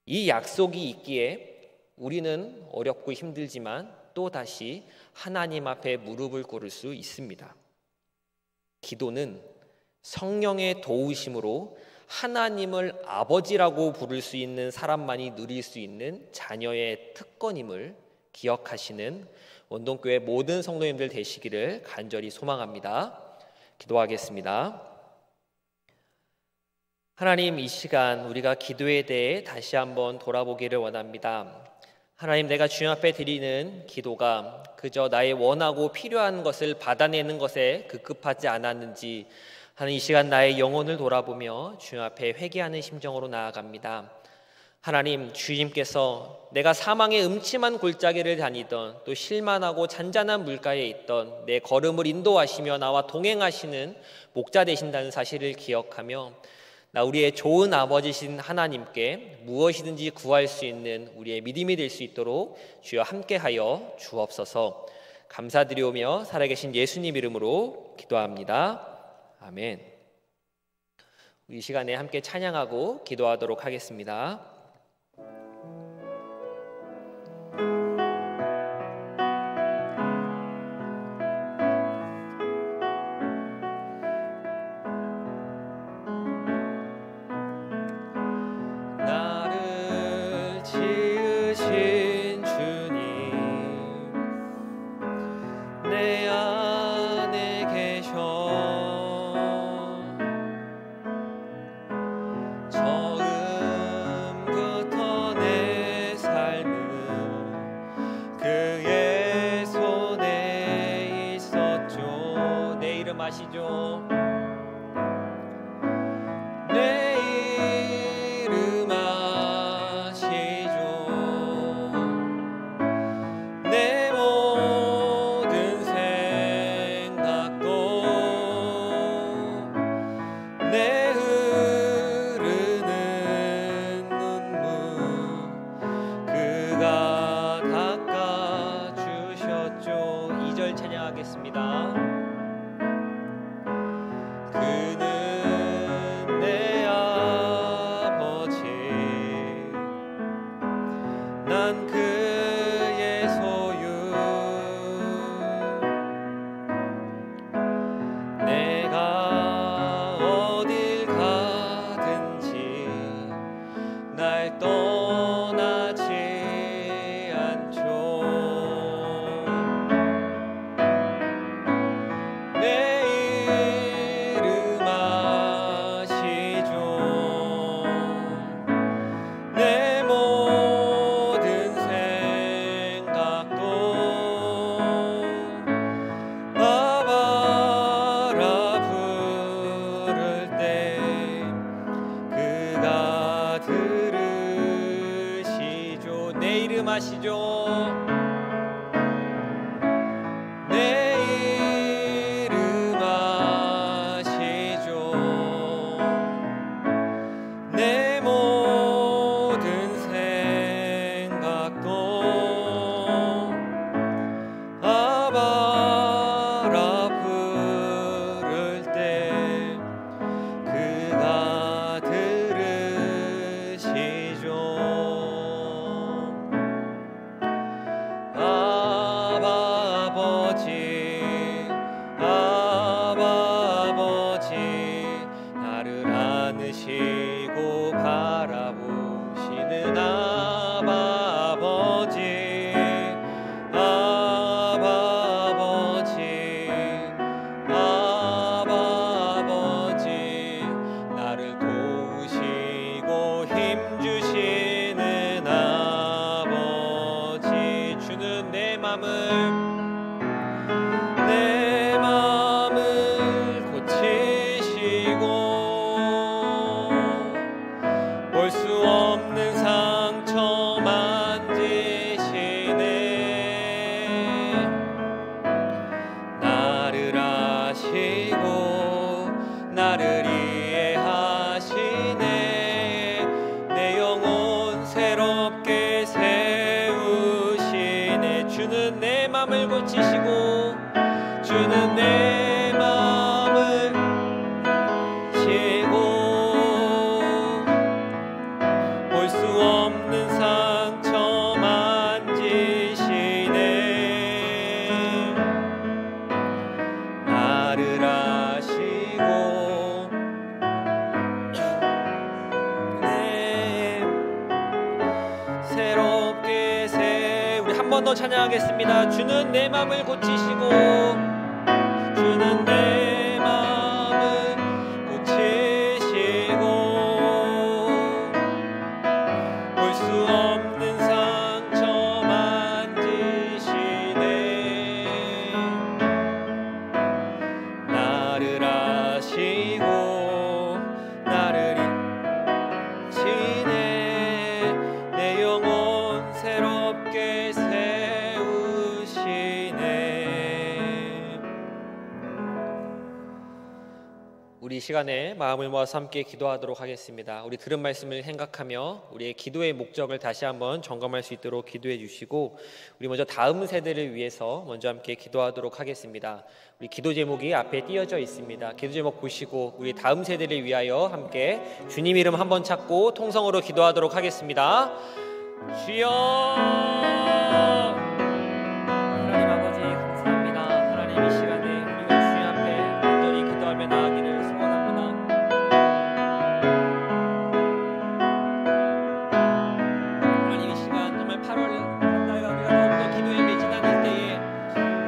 A: 이 약속이 있기에 우리는 어렵고 힘들지만 또다시 하나님 앞에 무릎을 꿇을 수 있습니다. 기도는 성령의 도우심으로 하나님을 아버지라고 부를 수 있는 사람만이 누릴 수 있는 자녀의 특권임을 기억하시는 원동교회 모든 성도님들 되시기를 간절히 소망합니다. 기도하겠습니다. 하나님, 이 시간 우리가 기도에 대해 다시 한번 돌아보기를 원합니다. 하나님, 내가 주님 앞에 드리는 기도가 그저 나의 원하고 필요한 것을 받아내는 것에 급급하지 않았는지 하는 이 시간 나의 영혼을 돌아보며 주님 앞에 회개하는 심정으로 나아갑니다. 하나님, 주님께서 내가 사망의 음침한 골짜기를 다니던 또 실만하고 잔잔한 물가에 있던 내 걸음을 인도하시며 나와 동행하시는 목자 되신다는 사실을 기억하며 나 우리의 좋은 아버지신 하나님께 무엇이든지 구할 수 있는 우리의 믿음이 될 수 있도록 주여 함께하여 주옵소서. 감사드리오며 살아계신 예수님 이름으로 기도합니다. 아멘. 우리 시간에 함께 찬양하고 기도하도록 하겠습니다. 나를 지으신 주님, 내 안에 계셔 처음부터 내 삶은 그의 손에 있었죠. 내 이름 아시죠? 내 이름 아시죠? 내 모든 생각도 내 그가 닦아주셨죠. 2절 찬양하겠습니다. 아시죠? 내 이름 아시죠? 내 모든 생각도 아바라 부를 때 그가 들으시죠. 아바 아버지, 아바 아버지, 나를 안으시고 바라보시는 아바 아버지, 아바 아버지, 아바 아버지, 나를 도우시고 힘주시는 아버지. 주는 내 맘을 고치시고 볼 수 없는 상처 만지시네. 나를 아시고 나를 이해하시네. 내 영혼 새롭게 세우시네. 주는 내 맘을 고치시고 주는 내 맘을 치고 볼 수 없는 상처 만지시네. 나를 아시고 네 새롭게 우리 한 번 더 찬양하겠습니다. 주는 내 맘을 고치시고 주는 내 맘을 고치시고 볼 수 없는 상처 만지시네. 나를 아시고 나를 이시네. 내 영혼 새롭게 세우시네. 우리 시간에 마음을 모아서 함께 기도하도록 하겠습니다. 우리 들은 말씀을 생각하며 우리의 기도의 목적을 다시 한번 점검할 수 있도록 기도해 주시고, 우리 먼저 다음 세대를 위해서 먼저 함께 기도하도록 하겠습니다. 우리 기도 제목이 앞에 띄어져 있습니다. 기도 제목 보시고 우리 다음 세대를 위하여 함께 주님 이름 한번 찾고 통성으로 기도하도록 하겠습니다. 주여, 하나님 아버지 감사합니다. 하나님 이 시간에 우리가 주님 앞에 간절히 기도하며 나아가기를 소원합니다. 하나님 이 시간 정말 8월 한 달간 우리가 더욱더 기도에 매진하는 때에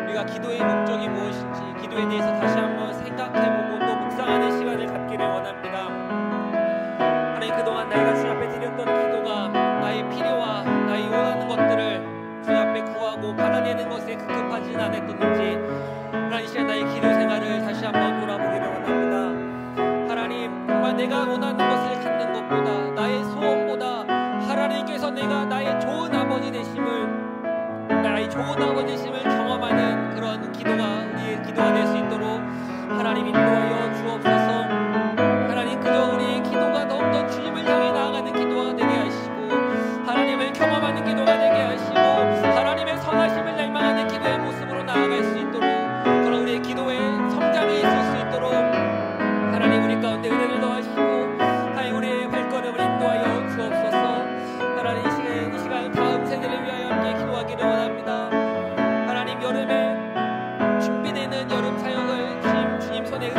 A: 우리가 기도의 목적이 무엇인지 기도에 대해서 다시 한번 생각해보고 또 묵상하는 시간을 갖기를 원합니다. 하나님 그동안 나이가 주님 앞에 드렸던 기도가 나의 필요와 나의 원하는 것들을 주님 앞에 구하고 받아내는 것에 급급하지는 않았던지 하나님 이 시간 나의 기도 생활을 다시 한번 돌아보기를 원합니다. 하나님 정말 내가 원하는 것을 갖는 것보다 나의 소원보다 하나님께서 내가 나의 좋은 아버지 되심을 경험하는 그런 기도가 우리의 기도가 될 수 있도록 하나님 인도하여 주옵소서. 하나님 그저 우리의 기도가 더욱더 주님을 향해 나아가는 기도가 되게 하시고 하나님을 경험하는 기도가 되게 하시고 하나님의 선하심을 낼망하는 기도의 모습으로 나아갈 수 있도록 그런 우리의 기도의 성장이 있을 수 있도록 하나님 우리 가운데 은혜를 더하시고 하나님 우리의 발걸음을 인도하여 주옵소서. 하나님 이 시간 다음 세대를 위하여 함께 기도하기를 원합니다. 하나님 여름에 준비되는 여름 사역을 주님 손에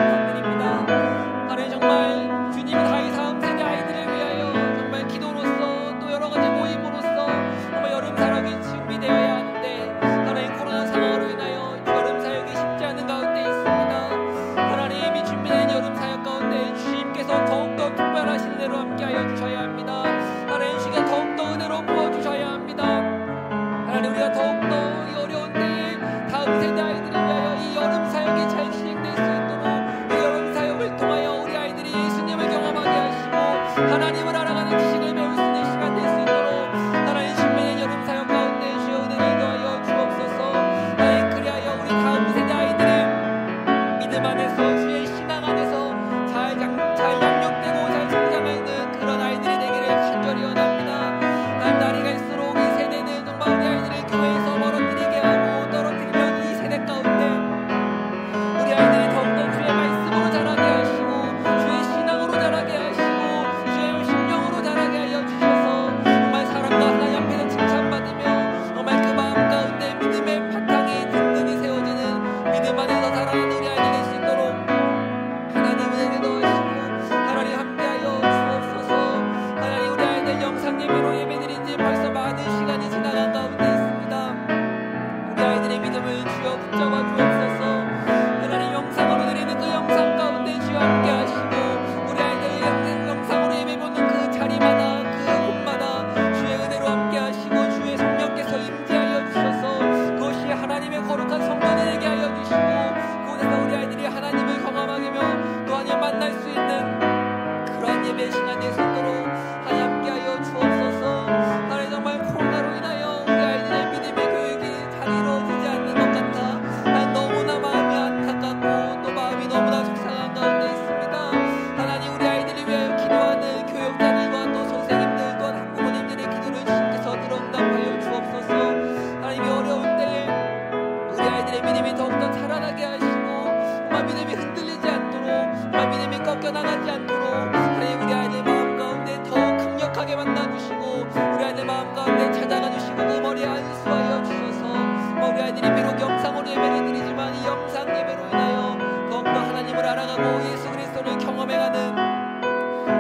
A: 믿음이 흔들리지 않도록, 정말 믿음이 꺾여나가지 않도록 하나님 우리 아이들 마음 가운데 더욱 강력하게 만나주시고 우리 아이들 마음 가운데 찾아가 주시고 그 머리에 안수하여 주셔서 우리 아이들이 비록 영상으로 예배를 드리지만 이 영상 예배로 인하여 더욱더 하나님을 알아가고 예수 그리스도를 경험해가는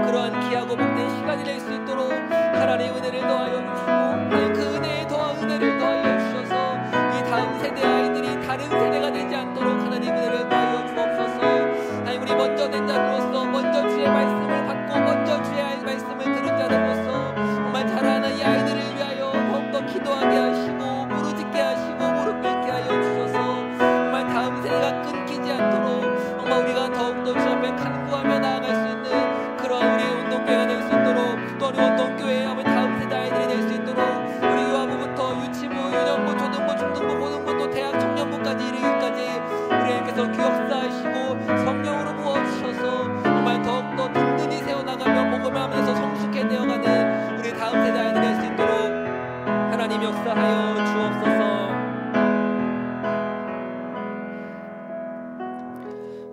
A: 그러한 귀하고 복된 시간이 될 수 있도록 하나님의 은혜를 더하여 주시고 하나님 그 은혜에 더한 은혜를 더하여 주셔서 이 다음 세대 아이들이 다른 세대가 되지 않도록 하나님 은혜를 더하여 주옵소서. 하나님 우리 먼저 된 자로서 먼저 주의 말씀을 받고 먼저 주의 말씀을 들은 자로서 정말 자라는 이 아이들을 위하여 더욱더 기도하게 하시고 부르짖게 하시고 무릎 꿇게 하여 주셔서 정말 다음 세대가 끊기지 않도록 정말 우리가 더욱더 주 앞에 간구하며 나아갈 수 있는 그런 우리의 운동교회가 될 수 있도록 또 우리 운동교회의 다음 세대 아이들이 될 수 있도록 우리 유아부부터 유치부, 유년부, 초등부, 중등부, 고등부 또 대학 청년부까지 이르기까지 우리에게서 기억사하시고 성령으로 부어주셔서 정말 더욱더 든든히 세워나가며 복음하면서 성숙해 되어가는 우리 다음 세대 아이들이 될 수 있도록 하나님 역사하여 주옵소서.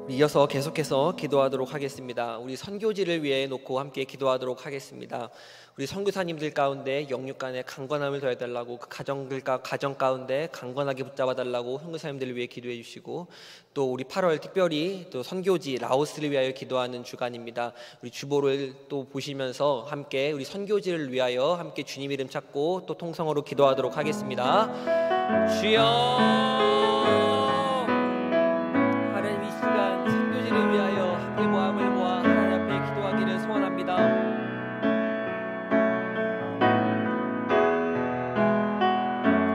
A: 이어서 계속해서 기도하도록 하겠습니다. 우리 선교지를 위해 놓고 함께 기도하도록 하겠습니다. 우리 선교사님들 가운데 영육 간의 강건함을 더해달라고 그 가정들과 가정 가운데 강건하게 붙잡아달라고 선교사님들을 위해 기도해 주시고 또 우리 8월 특별히 또 선교지 라오스를 위하여 기도하는 주간입니다. 우리 주보를 또 보시면서 함께 우리 선교지를 위하여 함께 주님 이름 찾고 또 통성으로 기도하도록 하겠습니다. 주여 위하여 함께 마음을 모아 하나님 앞에 기도하기를 소원합니다.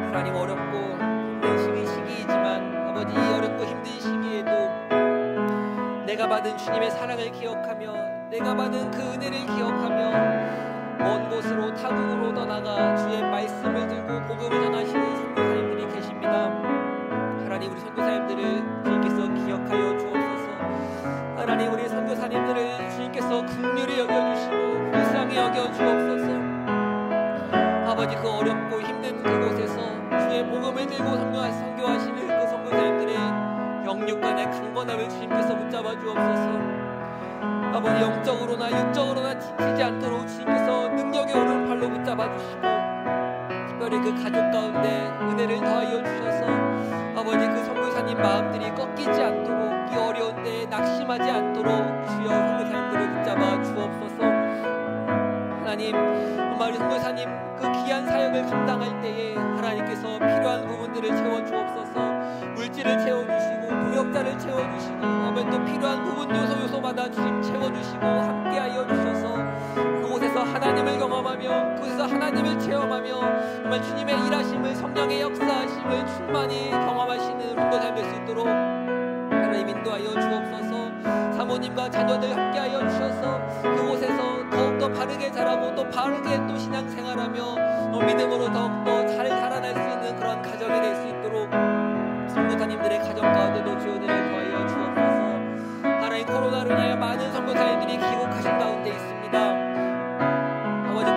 A: 하나님 어렵고 힘든 시기이지만 아버지 이 어렵고 힘든 시기에도 내가 받은 주님의 사랑을 기억하며 내가 받은 그 은혜를 기억하며 먼 곳으로 타국으로 떠나가 주의 말씀을 들고 복음을 전하시는 선교사님들이 계십니다. 하나님 우리 선교사님들을 주님께서 기억하여 주옵소서. 하나님 우리 선교사님들을 주님께서 긍휼히 여겨주시고 불쌍히 여겨주옵소서. 아버지 그 어렵고 힘든 그곳에서 주의 복음을 들고 선교하시는 그 선교사님들의 영육간의 강건함을 주님께서 붙잡아 주옵소서. 아버지 영적으로나 육적으로나 지치지 않도록 주님께서 능력의 오른팔로 붙잡아 주시고 특별히 그 가족 가운데 은혜를 더하여 주셔서 아버지 그 선교사님 마음들이 꺾이지 않도록 이 어려운 때에 낙심하지 않도록 주여 선교사님들을 붙잡아 주옵소서. 하나님 정말 우리 선교사님 그 귀한 사역을 감당할 때에 하나님께서 필요한 부분들을 채워주옵소서. 물질을 채워주시고 동역자를 채워주시고 아멘 또 필요한 부분 요소마다 주님 채워주시고 함께하여 주셔서 그곳에서 하나님을 경험하며 그곳에서 하나님을 체험하며 정말 주님의 일하심을 성령의 역사하심을 충만히 경험하시는 선교사님 될 수 있도록 하나님 인도하여 주옵소서. 사모님과 자녀들 함께하여 주셔서 그곳에서 더욱더 바르게 자라고 또 바르게 또 신앙생활하며 믿음으로 더욱더 잘 자라날 수 있는 그런 가정이 될 수 있도록 선교사님들의 가정 가운데도 주은혜를 더하여 주옵소서. 하나님 코로나로 인하여 많은 선교사님들이 귀국하신 가운데 있습니다. 아버지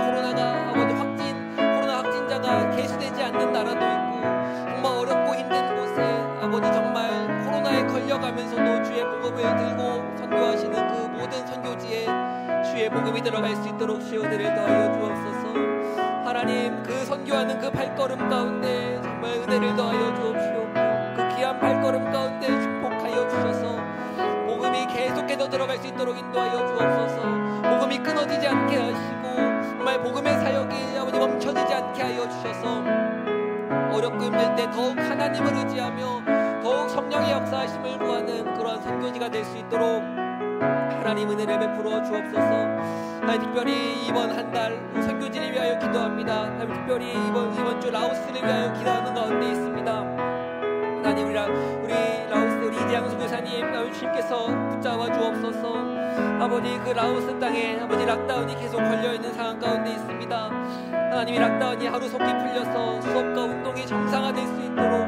A: 코로나 확진자가 계수되지 않는 나라도 있고 정말 어렵고 힘든 곳에 아버지 정말 코로나에 걸려가면서도 주의 복음을 들고 선교하시는 그 모든 선교지에 주의 복음이 들어갈 수 있도록 주의 은혜를 더하여 주옵소서. 하나님 그 선교하는 그 발걸음 가운데 정말 은혜를 더하여 주옵시오. 그 귀한 발걸음 가운데 축복하여 주셔서 복음이 계속해서 들어갈 수 있도록 인도하여 주옵소서. 복음이 끊어지지 않게 하시고 정말 복음의 사역이 아버지 멈춰지지 않게 하여 주셔서 어렵고 힘들 때 더욱 하나님을 의지하며 더욱 성령의 역사하심을 구하는 그러한 선교지가 될 수 있도록 하나님 은혜를 베풀어 주옵소서. 하나님 특별히 이번 한 달 선교지를 위하여 기도합니다. 하나님 특별히 이번 주 라오스를 위하여 기도하는 가운데 있습니다. 하나님 우리 라오스 우리 이재양 선교사님 주님께서 붙잡아 주옵소서. 아버지 그 라오스 땅에 아버지 락다운이 계속 걸려있는 상황 가운데 있습니다. 하나님이 락다운이 하루속히 풀려서 수업과 운동이 정상화될 수 있도록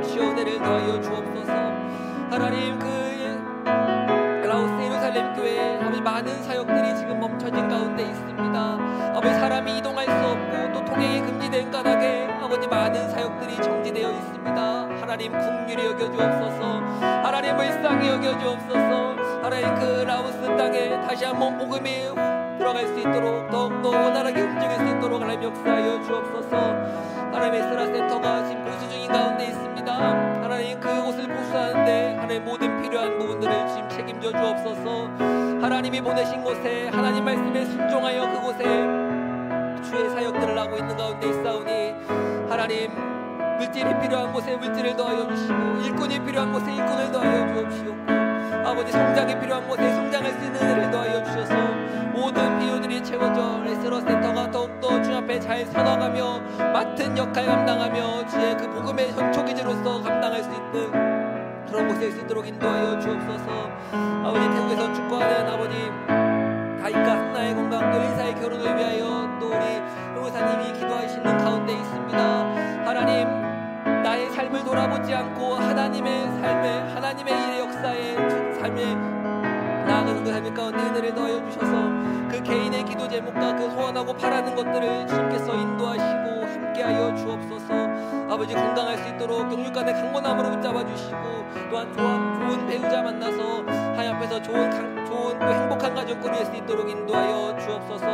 A: 주여 은혜를 더하여 주옵소서. 하나님 그 라오스 예루살렘 교회에 아버지 많은 사역들이 지금 멈춰진 가운데 있습니다. 아버지 사람이 이동할 수 없고 또 통행이 금지된 까닭에 아버지 많은 사역들이 정지되어 있습니다. 하나님 긍휼히 여겨 주옵소서. 하나님 불쌍히 불쌍히 여겨주옵소서. 하나님 그 라오스 땅에 다시 한번 복음이 들어갈 수 있도록 더욱더 원활하게 움직일 수 있도록 하나님 역사하여 주옵소서. 하나님의 에스라 센터가 지금 보수 중인 가운데 있습니다. 하나님 그곳을 보수하는데 하나님 모든 필요한 부분들을 지금 책임져 주옵소서. 하나님이 보내신 곳에 하나님 말씀에 순종하여 그곳에 주의 사역들을 하고 있는 가운데 있사오니 하나님 물질이 필요한 곳에 물질을 더하여 주시고 일꾼이 필요한 곳에 일꾼을 더하여 주옵시옵고 아버지 성장이 필요한 곳에 성장할 수 있는 은혜를 더하여 주셔서 모든 비유들이 채워져 에스라 센터가 더욱더 주 앞에 잘 서나가며 맡은 역할 감당하며 주의 그 복음의 현초기지로서 감당할 수 있는 그런 곳에 있을 수 있도록 인도하여 주옵소서. 아버지 태국에서 축구하는 아버지 다이카 한나의 건강 또 일사의 결혼을 위하여 또 우리 의사님이 기도하시는 가운데 있습니다. 하나님 나의 삶을 돌아보지 않고 하나님의 삶에 하나님의 일의 역사에 삶에 나아가는 그 삶의 가운데 은혜를 더하여 주셔서 그 개인의 기도 제목과 그 소원하고 바라는 것들을 주님께서 인도하시고 함께하여 주옵소서. 아버지 건강할 수 있도록 경육간의 강건함으로 붙잡아 주시고 또한 좋은 배우자 만나서 하나님 앞에서 좋은 또 행복한 가정 꾸릴 수 있도록 인도하여 주옵소서.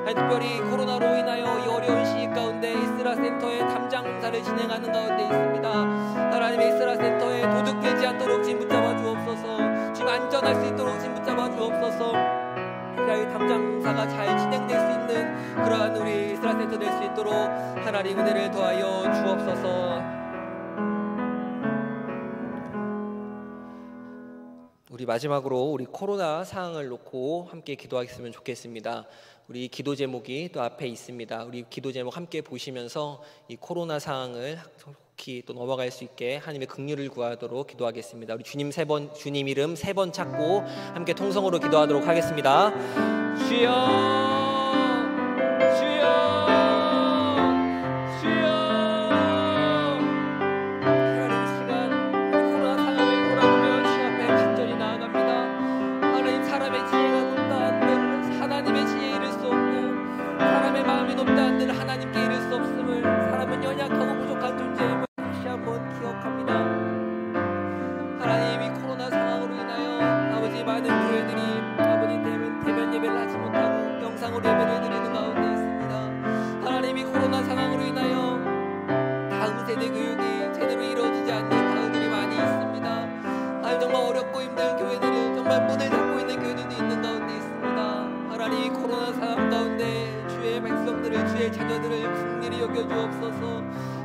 A: 특별히 코로나로 인하여 이 어려운 시기 가운데 이스라 센터의 담장 공사를 진행하는 가운데 있습니다. 하나님의 이스라 센터에 도둑되지 않도록 지금 붙잡아 주옵소서. 지금 안전할 수 있도록 지금 붙잡아 주옵소서. 이 담장 공사가 잘 진행될 수 있는 그러한 우리 이스라 센터 될 수 있도록 하나님 은혜를 더하여 주옵소서. 우리 마지막으로 우리 코로나 상황을 놓고 함께 기도하겠으면 좋겠습니다. 우리 기도 제목이 또 앞에 있습니다. 우리 기도 제목 함께 보시면서 이 코로나 상황을 속히 또 넘어갈 수 있게 하나님의 긍휼을 구하도록 기도하겠습니다. 우리 주님 이름 3번 찾고 함께 통성으로 기도하도록 하겠습니다. 주여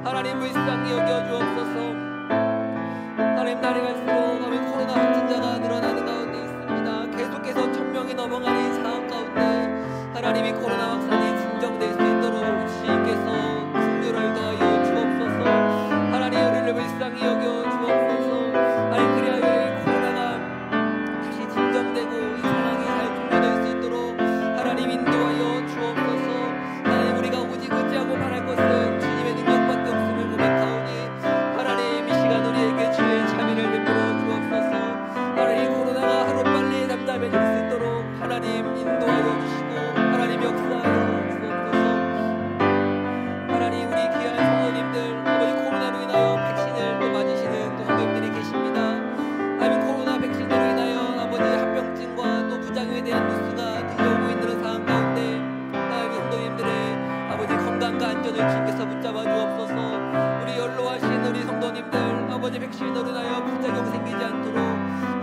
A: 하나님 불쌍히 여겨주옵소서. 하나님 날이 갈수록 코로나 확진자가 늘어나는 가운데 있습니다. 계속해서 1000명이 넘어가는 상황 가운데 하나님이 코로나 확산이 진정될 수 있도록 주님께서 긍휼을 더하여 주옵소서. 하나님 우리를 불쌍히 여겨주옵소서. 하나님 그리하여 코로나가 다시 진정되고 이 상황이 잘 종료될 수 있도록 하나님 인도하여 주옵소서. 하나님 우리가 오직 의지하고 바랄 것은 주님의 능력밖에 없음을 고백하오니 하나님 이 시간 우리에게 주의 자비를 베풀어 주옵소서. 하나님 코로나가 하루빨리 잠잠해질 수 있도록 하나님 인도하여 주시고 하나님 역사하여 주옵소서. 하나님 우리 귀한 성도님들 아버지 코로나로 인하여 백신을 또 맞으시는 또 성도님들이 계십니다. 하나님 코로나 백신으로 인하여 아버지 합병증과 또 부작용에 대한 뉴스가 들려오고 있는 상황 가운데 하나님 성도님들의 아버지 건강과 안전을 주님께서 붙잡아 주옵소서. 우리 연로하신 우리 성도님들 아버지 백신으로 인하여 부작용 생기지 않도록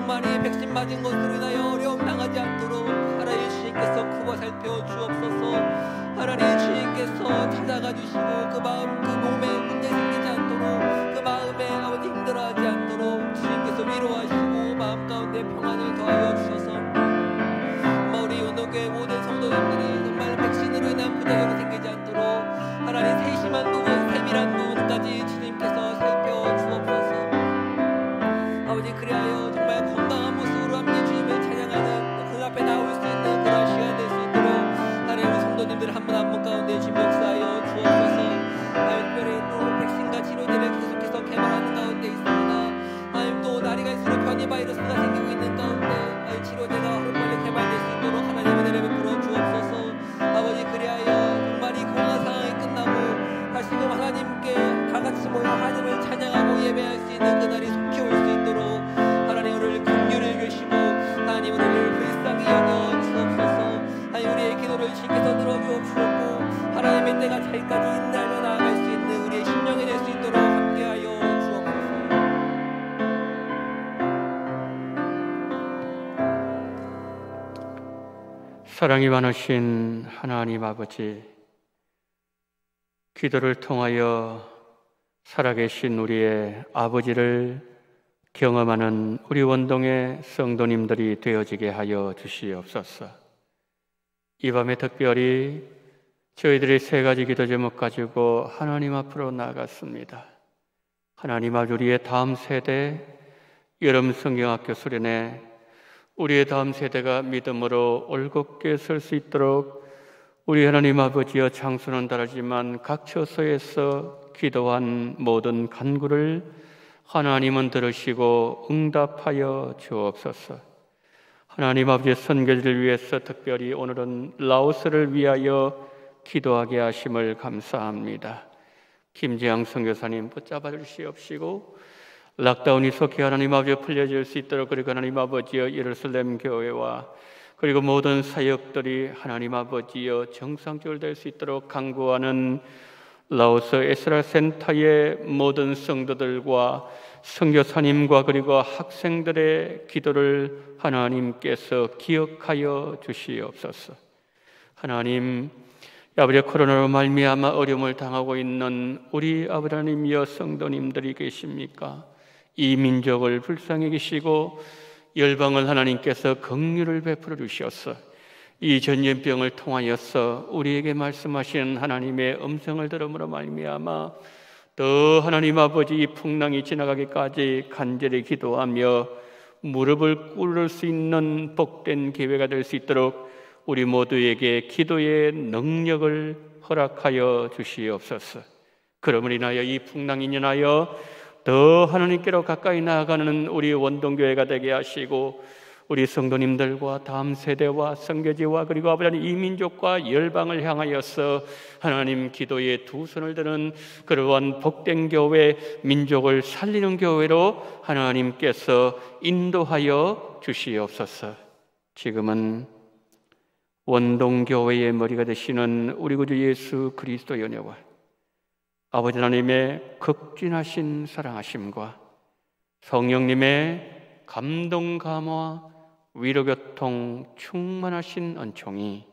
A: 많이 백신 맞은 것으로 인하여 어려움 당하지 않도록 하나님 주님께서 크고 살펴 주옵소서. 하나님 주님께서 찾아가 주시고 그 마음 그 몸에 문제 생기지 않도록 그 마음에 아버지 힘들어하지 않도록 주님께서 위로하시고 마음 가운데 평안을 더하여 주셔서 우리 연옥교회 모든 성도님들이 정말 백신으로 인한 부작용이 생기지 않도록 하나님 세심한 부분 세밀한 부분까지 주님께서 살펴주옵소서. 아버지 그리하여 정말 건강한 모습으로 함께 주님을 찬양하는 그 앞에 나올 수 있는 그런 시간 될 수 있도록 하나님 우리 성도님들 한 분 한 분 가운데 주님 역사하여 주옵소서. 하나님 특별히 또 백신과 치료제를 계속해서 개발하는 가운데 있습니다. 하나님 또 날이 갈수록 변이 바이러스가 생기고 있는 가운데 하나님 치료제가 하루빨리 개발될 수 있도록 하나님 은혜를 베풀어 주옵소서. 아버지 그리하여 정말 이 코로나 상황이 끝나고 다시금 하나님께 다같이 모여 하나님을 찬양하고 예배할 수 있는 그날이 속히 올 수 있도록 하나님 우리를
C: 사랑이 많으신 하나님 아버지, 기도를 통하여 살아계신 우리의 아버지를 경험하는 우리 원동의 성도님들이 되어지게 하여 주시옵소서. 이 밤에 특별히 저희들이 세 가지 기도 제목 가지고 하나님 앞으로 나아갔습니다. 하나님 아버지, 우리의 다음 세대 여름 성경학교 수련회, 우리의 다음 세대가 믿음으로 올곧게 설 수 있도록 우리 하나님 아버지여, 장수는 다르지만 각 처소에서 기도한 모든 간구를 하나님은 들으시고 응답하여 주옵소서. 하나님 아버지의 선교지를 위해서 특별히 오늘은 라오스를 위하여 기도하게 하심을 감사합니다. 김재양 선교사님 붙잡아 주시옵시고 락다운이 속히 하나님 아버지여 풀려질 수 있도록, 그리고 하나님 아버지여 예루살렘 교회와 그리고 모든 사역들이 하나님 아버지여 정상적으로 될 수 있도록 간구하는 라오스 에스라 센터의 모든 성도들과 선교사님과 그리고 학생들의 기도를 하나님께서 기억하여 주시옵소서. 하나님 아버지, 코로나로 말미암아 어려움을 당하고 있는 우리 아버지 하나님이여 성도님들이 계십니까? 이 민족을 불쌍히 계시고 열방을 하나님께서 긍휼을 베풀어 주셔서 이 전염병을 통하여서 우리에게 말씀하시는 하나님의 음성을 들음으로 말미암아 더 하나님 아버지 이 풍랑이 지나가기까지 간절히 기도하며 무릎을 꿇을 수 있는 복된 기회가 될 수 있도록 우리 모두에게 기도의 능력을 허락하여 주시옵소서. 그러므로 인하여 이 풍랑이 인하여 더 하나님께로 가까이 나아가는 우리 원동교회가 되게 하시고 우리 성도님들과 다음 세대와 선교지와 그리고 아버지 이 민족과 열방을 향하여서 하나님 기도에 두 손을 드는 그러한 복된 교회, 민족을 살리는 교회로 하나님께서 인도하여 주시옵소서. 지금은 원동교회의 머리가 되시는 우리 구주 예수 그리스도 연회와 아버지 하나님의 극진하신 사랑하심과 성령님의 감동 감화 위로교통 충만하신 은총이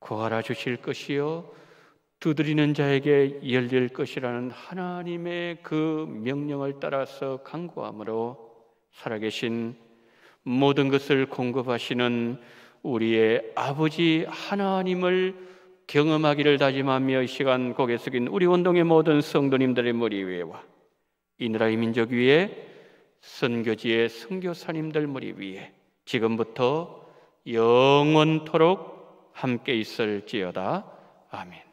C: 구하라 주실 것이요 두드리는 자에게 열릴 것이라는 하나님의 그 명령을 따라서 간구함으로 살아계신 모든 것을 공급하시는 우리의 아버지 하나님을 경험하기를 다짐하며 이 시간 고개 숙인 우리 원동의 모든 성도님들의 머리 위에와 이 나라의 민족 위에 선교지의 선교사님들 머리 위에 지금부터 영원토록 함께 있을지어다. 아멘.